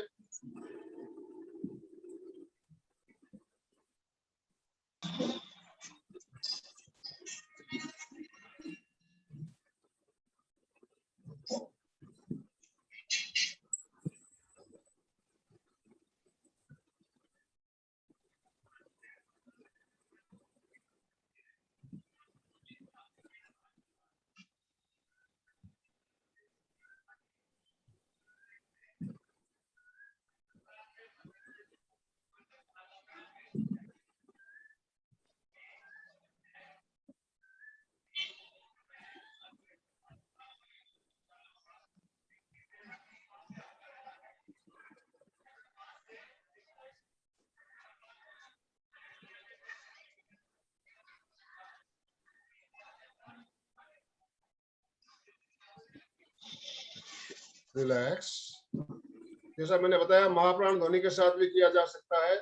रिलैक्स। जैसा मैंने बताया महाप्राण ध्वनि के साथ भी किया जा सकता है।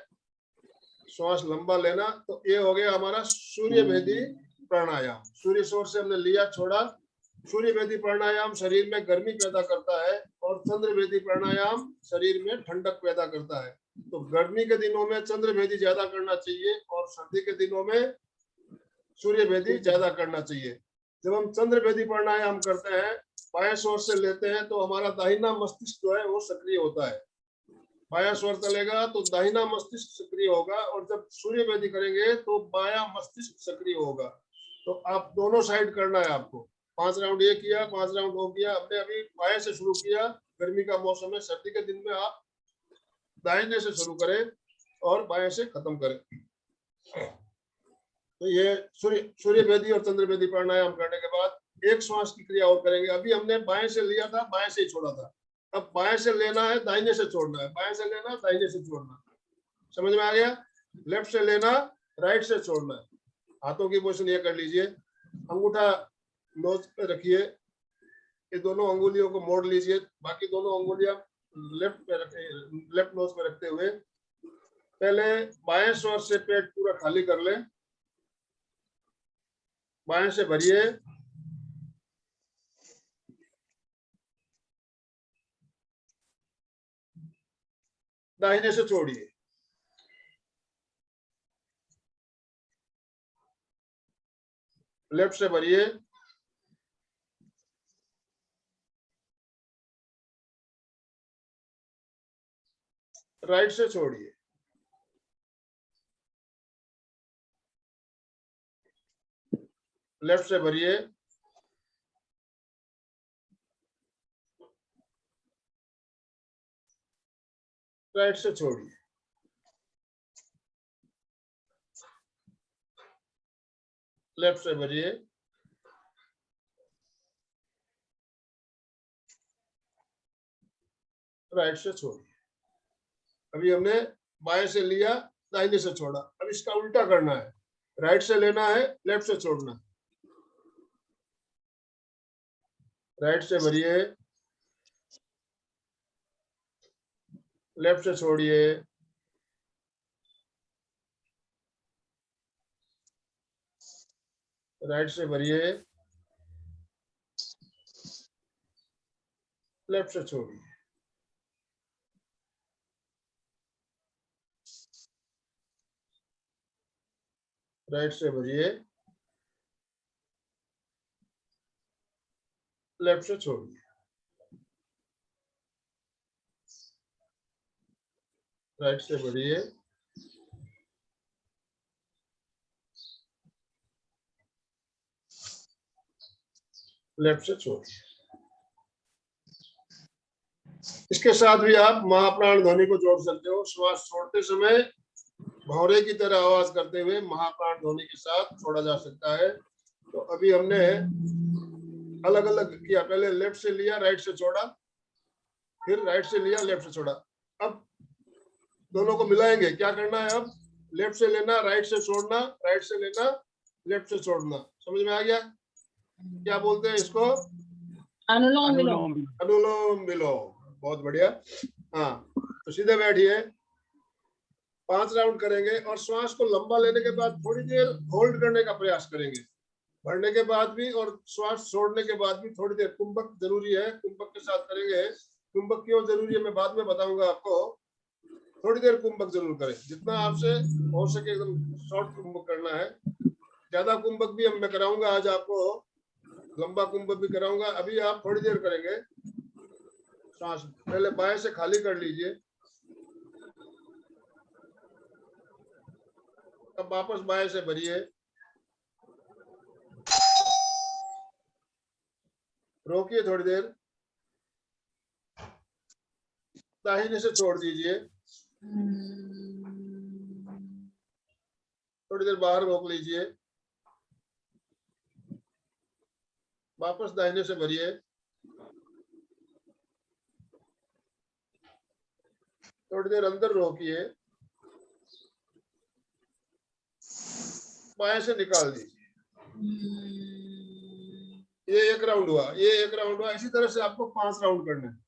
श्वास लंबा लेना, तो ये हो गया हमारा सूर्यभेदी प्राणायाम। सूर्य स्वर से हमने लिया, छोड़ा। सूर्यभेदी प्राणायाम शरीर में गर्मी पैदा करता है, और चंद्रभेदी प्राणायाम शरीर में ठंडक पैदा करता है। तो गर्मी के दिनों में चंद्रभेदी ज्यादा करना चाहिए, और सर्दी के दिनों में सूर्यभेदी ज्यादा करना चाहिए। जब हम चंद्रभेदी प्राणायाम करते हैं, बाएं स्वर से लेते हैं, तो हमारा दाहिना मस्तिष्क जो है वो सक्रिय होता है। बायां स्वर चलेगा तो दाहिना मस्तिष्क सक्रिय होगा, और जब सूर्यभेदी करेंगे तो बायां मस्तिष्क सक्रिय होगा। तो आप दोनों साइड करना है आपको। 5 राउंड ये किया, 5 राउंड वो किया। हमने अभी बाएं से शुरू किया, गर्मी का मौसम है। सर्दी के दिन में आप दाहिने से शुरू करें। और बाएं से खत्म करें। तो ये सूर्य भेदी और चंद्र भेदी प्राणायाम करने के बाद एक श्वास की क्रिया और करेंगे। अभी हमने बाएं से लिया था, बाएं से ही छोड़ा था। अब बाएं से लेना है, दाहिने से छोड़ना है, बाएं से लेना, दाहिने से छोड़ना। समझ में आ गया? लेफ्ट से लेना, राइट से छोड़ना है। हाथों की पोजीशन ये कर लीजिए, अंगूठा नोज पे रखिए, ये दोनों अंगुलियों को मोड़ लीजिए, बाकी दोनों अंगुलियां लेफ्ट पे रखे, लेफ्ट नोज पे रखते हुए पहले बाएं श्वास से पेट पूरा खाली कर ले, बाएं से भरिए, दाहिने से छोड़िए। लेफ्ट से भरिए, राइट से छोड़िए। लेफ्ट से भरिए, राइट से छोड़िए। लेफ्ट से भरिए, राइट से छोड़िए। अभी हमने बाएं से लिया, दाहिने से छोड़ा। अब इसका उल्टा करना है, राइट से लेना है, लेफ्ट से छोड़ना है। राइट से भरिए, लेफ्ट से छोड़िए। राइट से भरिए, लेफ्ट से छोड़िए। राइट से भरिए, लेफ्ट से छोड़िए। राइट से भरिए, लेफ्ट से छोड़िए। इसके साथ भी आप महाप्राण ध्वनि को जोड़ सकते हो। श्वास छोड़ते समय भौरे की तरह आवाज करते हुए महाप्राण ध्वनि के साथ छोड़ा जा सकता है। तो अभी हमने अलग अलग किया, पहले लेफ्ट से लिया, राइट से छोड़ा, फिर राइट से लिया, लेफ्ट से छोड़ा। अब दोनों को मिलाएंगे। क्या करना है? अब लेफ्ट से लेना, राइट से छोड़ना, राइट से लेना, लेफ्ट से छोड़ना। समझ में आ गया? क्या बोलते हैं इसको? अनुलोम विलोम। अनुलोम विलोम। अनुलोम विलोम। बहुत बढ़िया। हाँ, तो सीधे बैठिए। 5 राउंड करेंगे और श्वास को लंबा लेने के बाद थोड़ी देर होल्ड करने का प्रयास करेंगे। भरने के बाद भी और श्वास छोड़ने के बाद भी थोड़ी देर। कुंभक जरूरी है, कुंभक के साथ करेंगे। कुंभक क्यों जरूरी है मैं बाद में बताऊंगा आपको। थोड़ी देर कुंभक जरूर करें, जितना आपसे हो सके एकदम शॉर्ट कुंभक करना है। ज्यादा कुंभक भी मैं कराऊंगा आज आपको, लंबा कुंभक भी कराऊंगा। अभी आप थोड़ी देर करेंगे। सांस पहले बाएं से खाली कर लीजिए, अब वापस बाएं से भरिए, रोकिए थोड़ी देर, दाहिने से छोड़ दीजिए, थोड़ी देर बाहर रोक लीजिए, वापस दाहिने से भरिए, थोड़ी देर अंदर रोकिए, बाएं से निकाल दीजिए। ये एक राउंड हुआ, ये एक राउंड हुआ। इसी तरह से आपको 5 राउंड करने हैं।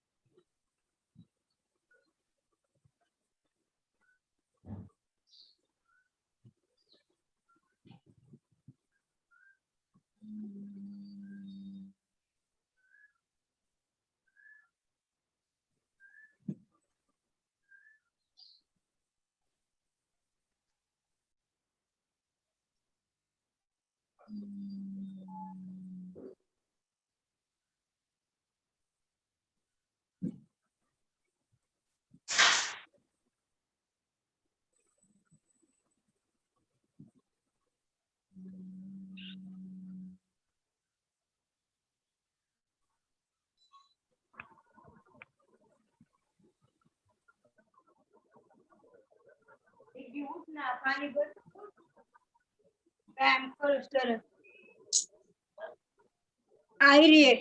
आई रही है,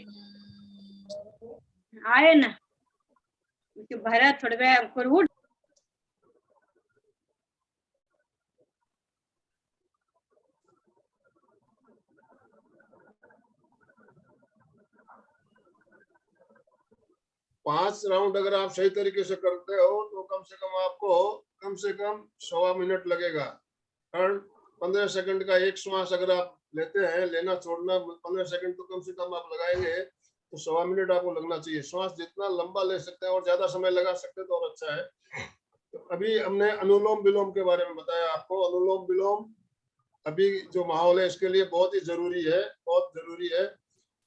आए ना भरा थोड़े व्यायाम कर उठ। पांच राउंड अगर आप सही तरीके से करते हो तो कम से कम आपको कम से कम 1.25 मिनट लगेगा। कारण 15 सेकंड का एक श्वास अगर आप लेते हैं, लेना छोड़ना 15 सेकंड तो कम से कम आप लगाएंगे तो 1.25 मिनट आपको लगना चाहिए। श्वास जितना लंबा ले सकते हैं और ज्यादा समय लगा सकते हैं तो और अच्छा है। तो अभी हमने अनुलोम विलोम के बारे में बताया आपको। अनुलोम विलोम अभी जो माहौल है इसके लिए बहुत ही जरूरी है, बहुत जरूरी है।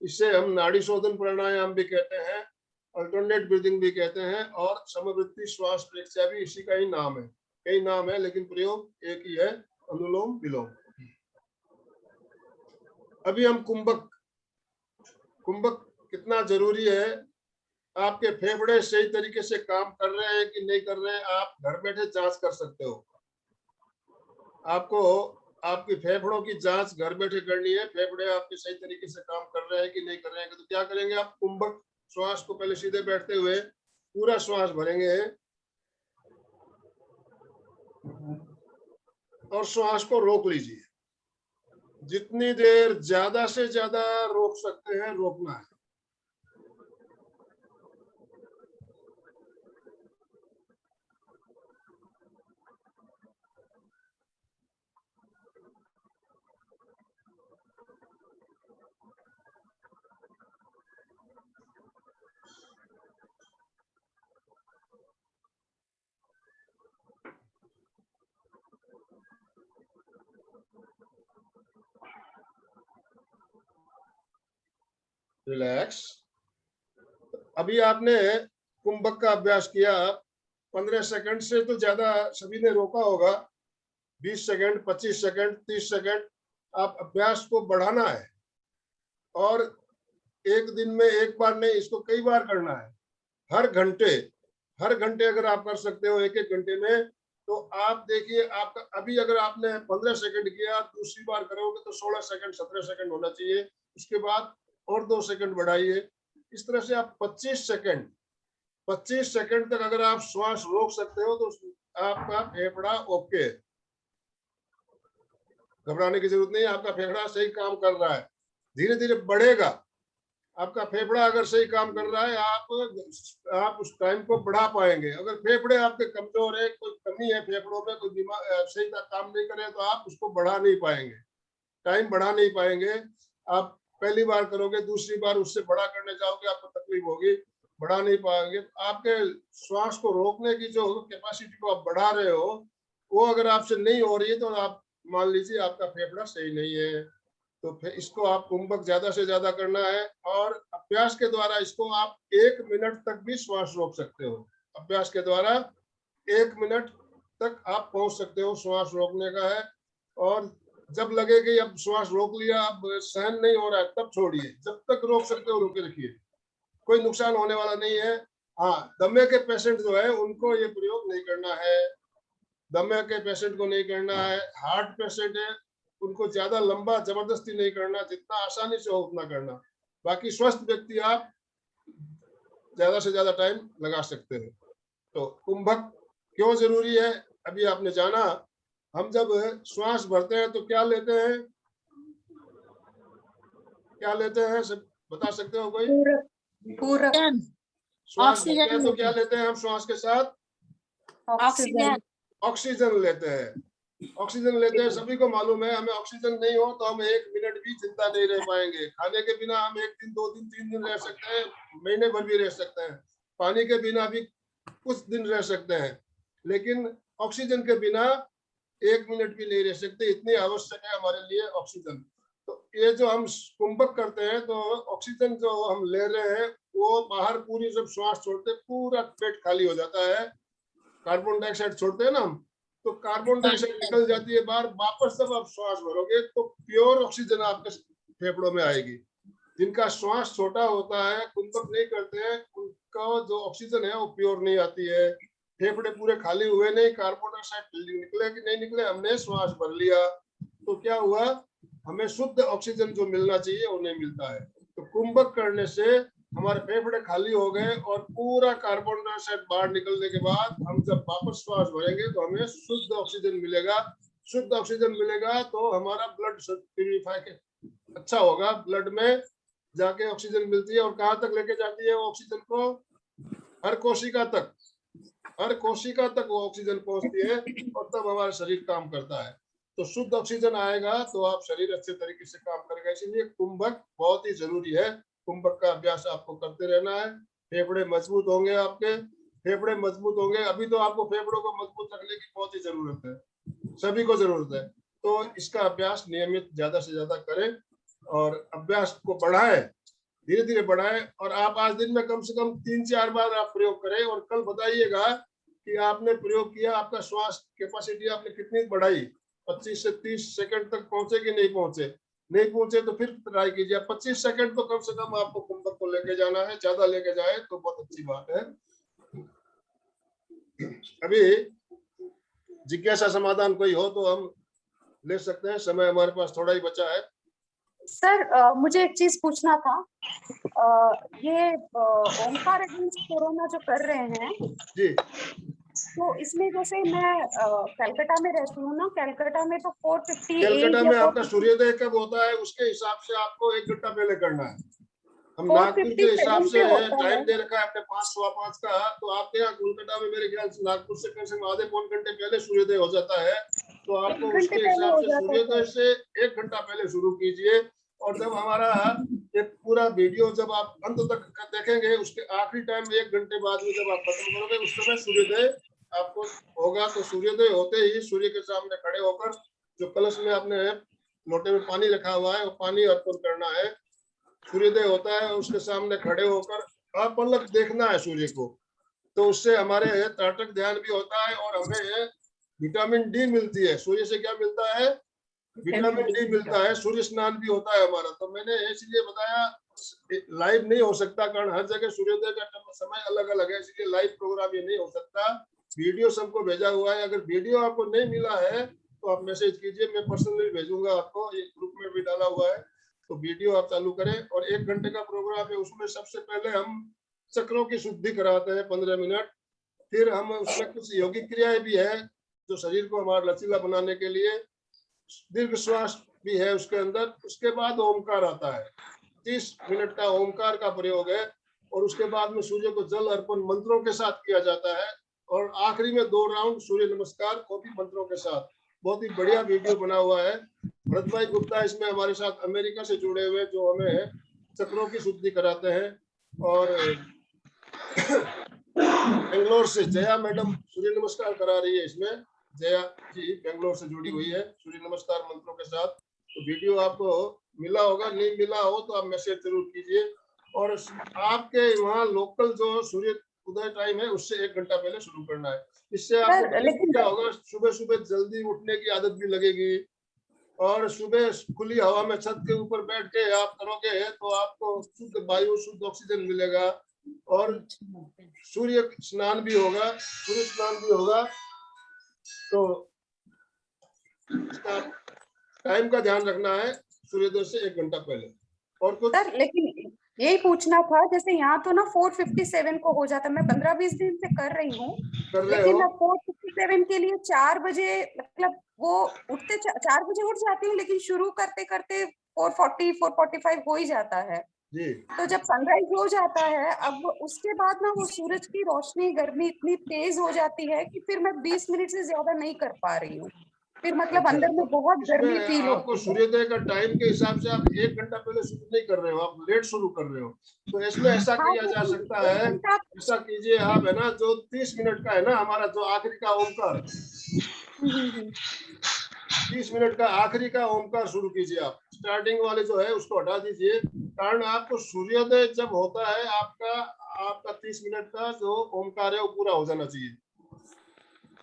इसे हम नाड़ी शोधन प्राणायाम भी कहते हैं, अल्टरनेट ब्रीदिंग भी कहते हैं, और समवृत्ति श्वास प्रक्रिया भी इसी का ही नाम है। कई नाम है लेकिन प्रयोग एक ही है, अनुलोम विलोम। अभी हम कुंभक कितना जरूरी है। आपके फेफड़े सही तरीके से काम कर रहे हैं कि नहीं कर रहे हैं, आप घर बैठे जांच कर सकते हो। आपको आपके फेफड़ों की जांच घर बैठे करनी है। फेफड़े आपके सही तरीके से काम कर रहे हैं कि नहीं कर रहे हैं, तो क्या करेंगे आप, कुंभक श्वास को पहले सीधे बैठते हुए पूरा श्वास भरेंगे और श्वास को रोक लीजिए। जितनी देर ज्यादा से ज्यादा रोक सकते हैं रोकना है। रिलैक्स। अभी आपने कुंभक का अभ्यास किया, 15 सेकंड से तो ज्यादा सभी ने रोका होगा। 20 सेकंड, 25 सेकंड, 30 सेकंड आप अभ्यास को बढ़ाना है। और एक दिन में एक बार नहीं, इसको कई बार करना है। हर घंटे अगर आप कर सकते हो, एक घंटे में, तो आप देखिए आपका अभी अगर आपने 15 सेकंड किया, दूसरी बार करोगे तो 16 सेकंड 17 सेकंड होना चाहिए। उसके बाद और 2 सेकंड बढ़ाइए। इस तरह से आप 25 सेकंड तक अगर आप श्वास रोक सकते हो तो आपका फेफड़ा ओके। घबराने की जरूरत नहीं है, आपका फेफड़ा सही काम कर रहा है, धीरे धीरे बढ़ेगा। आपका फेफड़ा अगर सही काम कर रहा है, आप उस टाइम को बढ़ा पाएंगे। अगर फेफड़े आपके कमजोर है, कोई कमी है फेफड़ों में, कोई दिमाग सही काम नहीं करे, तो आप उसको बढ़ा नहीं पाएंगे, टाइम बढ़ा नहीं पाएंगे। आप पहली बार करोगे, दूसरी बार उससे बड़ा करने जाओगे, आपको तकलीफ होगी, बढ़ा नहीं पाएंगे। आपके श्वास को रोकने की जो कैपेसिटी को आप बढ़ा रहे हो, वो अगर आपसे नहीं हो रही है तो आप मान लीजिए आपका फेफड़ा सही नहीं है। तो फिर इसको आप कुंभक ज्यादा से ज्यादा करना है, और अभ्यास के द्वारा इसको आप 1 मिनट तक भी श्वास रोक सकते हो। अभ्यास के द्वारा 1 मिनट तक आप पहुंच सकते हो, श्वास रोकने का है। और जब लगे कि अब श्वास रोक लिया, अब सहन नहीं हो रहा है, तब छोड़िए। जब तक रोक सकते हो रोके रखिए, कोई नुकसान होने वाला नहीं है। हाँ, दमे के पेशेंट जो है उनको ये प्रयोग नहीं करना है, दमे के पेशेंट को नहीं करना है। हार्ट पेशेंट है उनको ज्यादा लंबा जबरदस्ती नहीं करना, जितना आसानी से हो उतना करना। बाकी स्वस्थ व्यक्ति आप ज्यादा से ज्यादा टाइम लगा सकते हैं। तो कुंभक क्यों जरूरी है अभी आपने जाना। हम जब श्वास भरते हैं तो क्या लेते हैं, सब बता सकते हो कोई? पूरा श्वास भरते हैं तो क्या लेते हैं हम श्वास के साथ? ऑक्सीजन लेते हैं। ऑक्सीजन लेते हैं, सभी को मालूम है। हमें ऑक्सीजन नहीं हो तो हम 1 मिनट भी जिंदा नहीं रह पाएंगे। खाने के बिना हम 1 दिन 2 दिन 3 दिन रह सकते हैं, महीने भर भी रह सकते हैं। पानी के बिना भी कुछ दिन रह सकते हैं, लेकिन ऑक्सीजन के बिना 1 मिनट भी नहीं रह सकते। इतनी आवश्यक है हमारे लिए ऑक्सीजन। तो ये जो हम कुंभक करते हैं तो ऑक्सीजन जो हम ले रहे हैं वो बाहर पूरी, जब श्वास छोड़ते पूरा पेट खाली हो जाता है। कार्बन डाइऑक्साइड छोड़ते हैं ना हम, तो कार्बन डाइऑक्साइड निकल जाती है बाहर। वापस जब आप श्वास भरोगे तो प्योर ऑक्सीजन आपके फेफड़ों में आएगी। जिनका श्वास छोटा होता है, कुंभक नहीं करते हैं, उनका जो ऑक्सीजन है वो प्योर नहीं आती है। फेफड़े पूरे खाली हुए नहीं, कार्बन डाइऑक्साइड निकले कि नहीं निकले, हमने श्वास भर लिया तो क्या हुआ, हमें शुद्ध ऑक्सीजन जो मिलना चाहिए वो नहीं मिलता है। तो कुंभक करने से हमारे फेफड़े खाली हो गए और पूरा कार्बन डाइऑक्साइड बाहर निकलने के बाद हम जब वापस श्वास भरेंगे तो हमें शुद्ध ऑक्सीजन मिलेगा। शुद्ध ऑक्सीजन मिलेगा तो हमारा ब्लड प्यूरिफाई अच्छा होगा, ब्लड में जाके ऑक्सीजन मिलती है और कहाँ तक लेके जाती है वो ऑक्सीजन को, हर कोशिका तक, हर कोशिका तक वो ऑक्सीजन पहुंचती है और तब हमारा शरीर काम करता है। तो शुद्ध ऑक्सीजन आएगा तो आप शरीर अच्छे तरीके से काम करेगा। इसलिए कुंभक बहुत ही जरूरी है। कुंभक का अभ्यास आपको करते रहना है। फेफड़े मजबूत होंगे, आपके फेफड़े मजबूत होंगे। अभी तो आपको फेफड़ों को मजबूत रखने की बहुत ही जरूरत है, सभी को जरूरत है। तो इसका अभ्यास नियमित ज्यादा से ज्यादा करें और अभ्यास को बढ़ाएं, धीरे धीरे बढ़ाएं। और आप आज दिन में कम से कम 3-4 बार आप प्रयोग करें और कल बताइएगा कि आपने प्रयोग किया, आपका श्वास कैपेसिटी आपने कितनी बढ़ाई, 25 से 30 सेकंड तक पहुंचे कि नहीं पहुंचे। नहीं पहुंचे तो फिर ट्राई कीजिए। 25 सेकंड तो कम से कम आपको कुंभक को लेके जाना है, ज्यादा लेके जाए तो बहुत अच्छी बात है। अभी जिज्ञासा समाधान कोई हो तो हम ले सकते हैं, समय हमारे पास थोड़ा ही बचा है। सर मुझे एक चीज पूछना था, ये ओमकार अगेंस्ट कोरोना जो कर रहे हैं जी, तो इसमें जैसे मैं कलकत्ता में रहती हूँ ना, कलकत्ता में तो 4:50 कलकत्ता में या आपका सूर्योदय कब होता है उसके हिसाब से आपको 1 घंटा पहले करना है। हम नागपुर के हिसाब 4:57 से पे होता टाइम है। दे रखा है अपने 5-5:15 का। तो आपके यहाँ कोलकाता में मेरे ख्याल से नागपुर से कम से कम आधे पौन घंटे पहले सूर्योदय हो जाता है। तो आपको 1 घंटे उसके पहले हिसाब हो से जाता है सूर्योदय सर। से 1 घंटा पहले शुरू कीजिए। और जब हमारा ये पूरा वीडियो जब आप अंत तक देखेंगे, उसके आखिरी टाइम 1 घंटे बाद में जब आप खत्म करोगे उस समय सूर्योदय आपको होगा। तो सूर्योदय होते ही सूर्य के सामने खड़े होकर जो कलश में आपने लोटे में पानी रखा हुआ है वो पानी अर्पण करना है। सूर्योदय होता है, उसके सामने खड़े होकर आप पलक देखना है सूर्य को। तो उससे हमारे ताटक ध्यान भी होता है और हमें विटामिन डी मिलती है। सूर्य से क्या मिलता है, विटामिन डी मिलता है। सूर्य स्नान भी होता है हमारा। तो मैंने इसलिए बताया लाइव नहीं हो सकता, कारण हर जगह सूर्योदय का समय अलग अलग है, इसलिए लाइव प्रोग्राम ये नहीं हो सकता। वीडियो सबको भेजा हुआ है। अगर वीडियो आपको नहीं मिला है तो आप मैसेज कीजिए, मैं पर्सनली भेजूंगा आपको, ये ग्रुप में भी डाला हुआ है। तो वीडियो आप चालू करें और 1 घंटे का प्रोग्राम है। उसमें सबसे पहले हम चक्रों की शुद्धि कराते हैं 15 मिनट। फिर हम उसमें कुछ योगिक क्रियाएं भी है जो शरीर को हमारा लचीला बनाने के लिए, दीर्घ श्वास भी है उसके अंदर। उसके बाद ओमकार आता है, 30 मिनट का ओमकार का प्रयोग है। और उसके बाद में सूर्य को जल अर्पण मंत्रों के साथ किया जाता है। और आखिरी में 2 राउंड सूर्य नमस्कार को भी मंत्रों के साथ। बहुत ही बढ़िया वीडियो बना हुआ है। भरत भाई गुप्ता इसमें हमारे साथ अमेरिका से जुड़े हुए, जो हमें चक्रों की शुद्धि कराते हैं। और बेंगलोर से जया मैडम सूर्य नमस्कार करा रही है। इसमें जया जी बेंगलोर से जुड़ी हुई है सूर्य नमस्कार मंत्रों के साथ। तो वीडियो आपको मिला होगा, नहीं मिला हो तो आप मैसेज जरूर कीजिए। और आपके वहाँ लोकल जो सूर्य उदय टाइम है उससे 1 घंटा पहले शुरू करना है। इससे आपको लेकिन क्या होगा, सुबह सुबह जल्दी उठने की आदत भी लगेगी। और सुबह खुली हवा में छत के ऊपर बैठ के आप करोगे तो आपको शुद्ध वायु, शुद्ध ऑक्सीजन मिलेगा। और सूर्य स्नान भी होगा, सूर्य स्नान भी होगा। तो इसका टाइम का ध्यान रखना है, सूर्योदय से 1 घंटा पहले। और कुछ सर लेकिन यही पूछना था, जैसे यहाँ तो ना 4:57 को हो जाता है। मैं 15-20 दिन से कर रही हूँ, कर रहे लेकिन हो? अब 4:57 के लिए 4 बजे, मतलब वो उठते 4 बजे उठ जाती हूँ, लेकिन शुरू करते करते 4:40 4:45 हो ही जाता है। जी, तो जब सनराइज हो जाता है, अब उसके बाद ना वो सूरज की रोशनी, गर्मी इतनी तेज हो जाती है कि फिर मैं 20 मिनट से ज्यादा नहीं कर पा रही हूँ। फिर मतलब अच्छा। अंदर में तो बहुत गर्मी इसमें फील आपको होती है। सूर्योदय का टाइम के हिसाब से आप 1 घंटा पहले शुरू नहीं कर रहे हो, आप लेट शुरू कर रहे हो। तो इसमें ऐसा हाँ, किया जा सकता लेकिन है, 1 घंटा। ऐसा कीजिए आप, है ना, जो 30 मिनट का है ना हमारा जो आखिरी का ओमकार, 30 मिनट का आखिरी का ओमकार शुरू कीजिए आप। स्टार्टिंग वाले जो है उसको हटा दीजिए, कारण आपको सूर्योदय जब होता है आपका 30 मिनट का जो ओमकार है वो पूरा हो जाना चाहिए।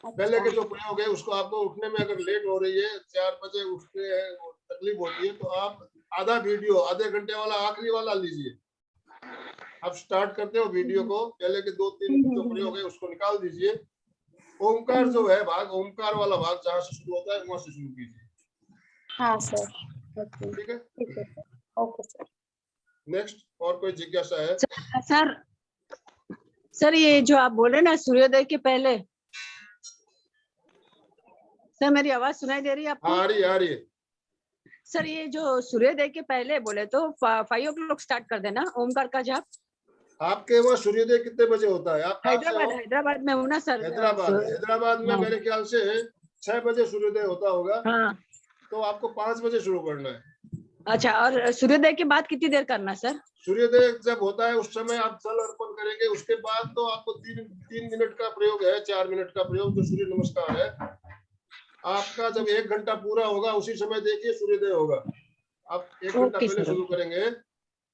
पहले के जो प्रयोग है उसको आपको उठने में अगर लेट हो रही है, 4 बजे उठते हैं, तकलीफ होती है, तो आप आधा वीडियो, आधे घंटे वाला आखिरी वाला लीजिए। आप स्टार्ट करते हो वीडियो को, पहले के 2-3 जो प्रयोग है उसको निकाल दीजिए ओमकार जो है भाग, ओमकार वाला भाग जहाँ से शुरू होता है वहां से शुरू कीजिए। हाँ सर, ओके ठीक है, ठीक है सर, ओके सर। नेक्स्ट और कोई जिज्ञासा है? सर सर ये जो आप बोल रहे हैं ना सूर्योदय के पहले, सर मेरी आवाज सुनाई दे रही है आपको? हाँ, आ रही है। सर ये जो सूर्योदय के पहले बोले तो 5 o'clock स्टार्ट कर देना ओमकार का जाप। आपके वहाँ सूर्योदय कितने बजे होता है? आप कहाँ से हो? हैदराबाद में हूँ ना सर। हैदराबाद में हाँ। मेरे ख्याल से 6 बजे सूर्योदय होता होगा। हाँ। तो आपको 5 बजे शुरू करना है। अच्छा, और सूर्योदय के बाद कितनी देर करना सर? सूर्योदय जब होता है उस समय आप जल अर्पण करेंगे, उसके बाद तो आपको 3 मिनट का प्रयोग है, 4 मिनट का प्रयोग जो सूर्य नमस्कार है आपका। जब 1 घंटा पूरा होगा उसी समय देखिए सूर्योदय होगा। आप 1 घंटा पहले शुरू करेंगे।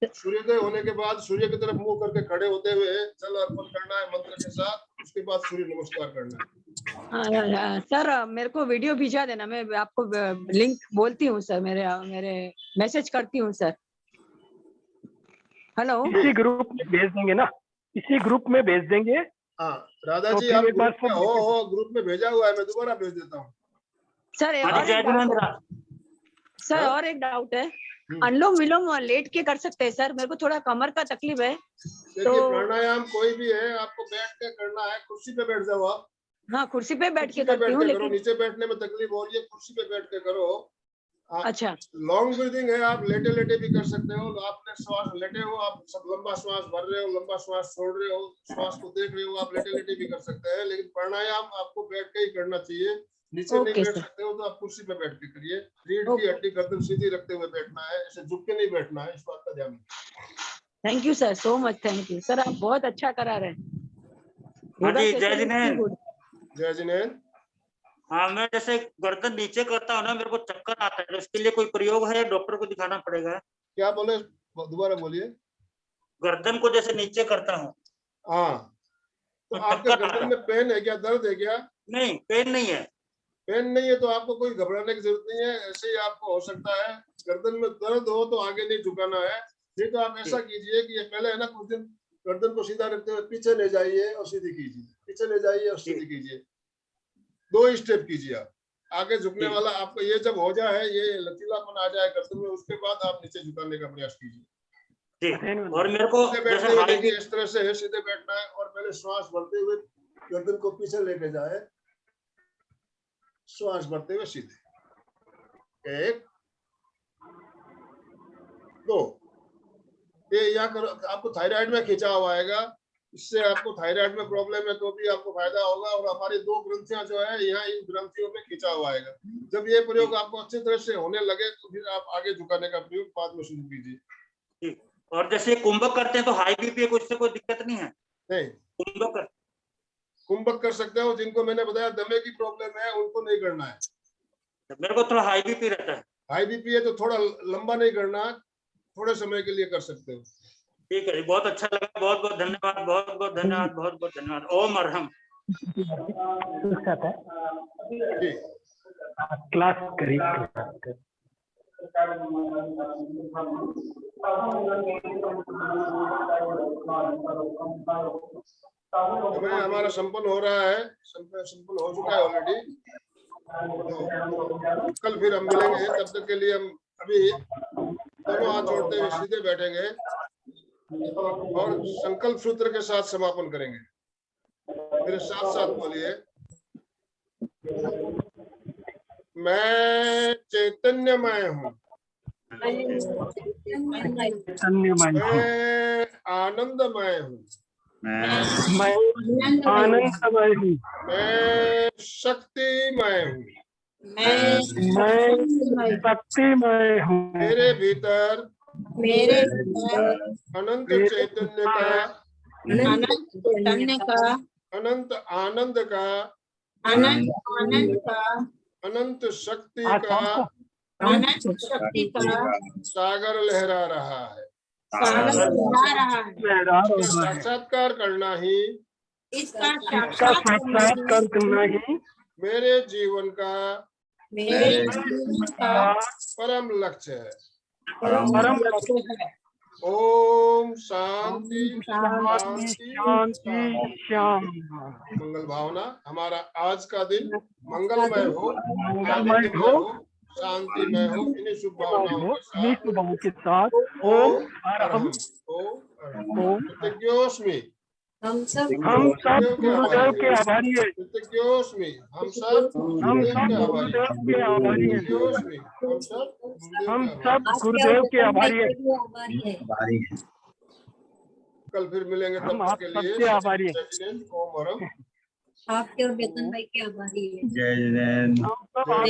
सूर्योदय होने के बाद सूर्य की तरफ मुंह करके खड़े होते हुए जल अर्पण करना है मंत्र के साथ। उसके बाद सूर्य नमस्कार करना है। सर मेरे को वीडियो भेजा देना, मैं आपको लिंक बोलती हूँ सर, मेरे मैसेज करती हूँ सर। हेलो, इसी ग्रुप में भेज देंगे ना, इसी ग्रुप में भेज देंगे। हाँ राधा तो जी, फिर आप एक बार ग्रुप में सब हो, ग्रुप में भेजा हुआ है, मैं दोबारा भेज देता हूँ। सर और एक डाउट है, अनुलोम विलोम लेट के कर सकते हैं सर? मेरे को थोड़ा कमर का तकलीफ है। देखिए प्राणायाम कोई भी है आपको बैठ के करना है। कुर्सी पे बैठ जाओ आप। हाँ, कुर्सी पे बैठ के बैठ करती हूँ के करो, लेकिन नीचे बैठने में तकलीफ हो रही है, कुर्सी पे बैठ के करो। अच्छा, लॉन्ग ब्रीदिंग है, आप लेटे लेटे भी कर सकते हो। आपने श्वास लेटे हो, आप सब लंबा श्वास भर रहे हो, लंबा श्वास छोड़ रहे हो, श्वास को देख रहे हो, आप लेटे लेटे भी कर सकते हैं। लेकिन प्राणायाम आपको बैठ के ही करना चाहिए। नीचे नहीं बैठ सकते हो तो आप कुर्सी पे बैठ के करिए। रीढ़ की हड्डी गर्दन सीधी रखते हुए बैठना है, ऐसे झुक के नहीं बैठना है, इस बात का ध्यान रखिए। Thank you sir, so much thank you sir, आप बहुत अच्छा करा रहे हैं। जय जिनेंद्र। जय जिनेंद्र। हाँ, मैं जैसे गर्दन नीचे करता हूँ ना, मेरे को चक्कर आता है, तो इसके लिए कोई प्रयोग है? डॉक्टर को दिखाना पड़ेगा? क्या बोले, दोबारा बोलिए। गर्दन को जैसे नीचे करता हूँ। हाँ, तो आपके गर्दन में पेन है क्या, दर्द है क्या? नहीं, पेन नहीं है। पेन नहीं है तो आपको कोई घबराने की जरूरत नहीं है। ऐसे ही आपको हो सकता है गर्दन में दर्द हो तो आगे नहीं झुकाना है। नहीं तो आप ऐसा कीजिए कि पहले है ना, कुछ दिन गर्दन को सीधा रखते हुए पीछे ले जाइए और सीधी कीजिए, पीछे ले जाइए और सीधी कीजिए। 2 स्टेप कीजिए आप। आगे झुकने वाला आपको ये जब हो जाए, ये लचीलापन आ जाए गर्दन में, उसके बाद आप नीचे झुकाने का प्रयास कीजिए। और मेरे को बैठते हुए देखिए, इस तरह से सीधे बैठना है और पहले श्वास भरते हुए गर्दन को पीछे लेके जाए, श्वास भरते हुए सीधे। 1 2। ये या करो, आपको थायराइड में खिंचाव आएगा, इससे आपको थायराइड में प्रॉब्लम है तो भी आपको फायदा होगा। और हमारी 2 ग्रंथियां जो है यहाँ, इन ग्रंथियों में खिंचाव आएगा। जब ये प्रयोग आपको अच्छी तरह से होने लगे तो फिर आप आगे झुकाने का प्रयोग बाद में शुरू कीजिए। और जैसे कुंभक करते हैं तो हाई बीपी है, उससे कोई दिक्कत नहीं है? नहीं, कुंभक कर सकते हो। जिनको मैंने बताया दमे की प्रॉब्लम है उनको नहीं करना है। मेरे को थोड़ा हाई बीपी रहता है। हाई बीपी है तो थोड़ा लंबा नहीं करना, थोड़े समय के लिए कर सकते हो। ठीक है जी, बहुत अच्छा लगा, बहुत बहुत धन्यवाद, बहुत बहुत धन्यवाद, बहुत बहुत धन्यवाद। ओम अरहम। क्लास करी। समय हमारा संपन्न हो रहा है, संपन्न हो चुका है ऑलरेडी। तो कल फिर हम मिलेंगे, तब तक के लिए हम अभी दोनों हाथ जोड़ते हुए सीधे बैठेंगे और संकल्प सूत्र के साथ समापन करेंगे। मेरे साथ साथ बोलिए, मैं चैतन्यमय हूँ, मैं आनंदमय हूँ, मैं आनंदमय हूँ, मैं शक्तिमय हूँ, मैं शक्तिमय हूँ। मेरे भीतर अनंत चैतन्य का, अनंत आनंद का, अनंत शक्ति का सागर लहरा रहा है। साक्षात्कार करना ही मेरे जीवन का परम लक्ष्य है। ओम शांति शांति शांति शांति। मंगल भावना। हमारा आज का दिन मंगलमय हो, मंगलमय आनंदमय हो, हो, शांतिमय हो। इन्हीं शुभ भावनाओं के साथ निष्भाव के साथ ओम अरहम। ओम ओम कृतज्ञोस्मि। हम सब गुरुदेव के आभारी हैं। कृतज्ञोस्मि। हम सब गुरुदेव के आभारी हैं। कृतज्ञोस्मि। हम सब गुरुदेव के आभारी हैं। कल फिर मिलेंगे, हम तब आप तक के लिए सबके आभारी हैं। जय जिनेंद्र। ओम अरहम। आपके और वेतन भाई के आभारी है। जय जिनेंद्र। हम सब आप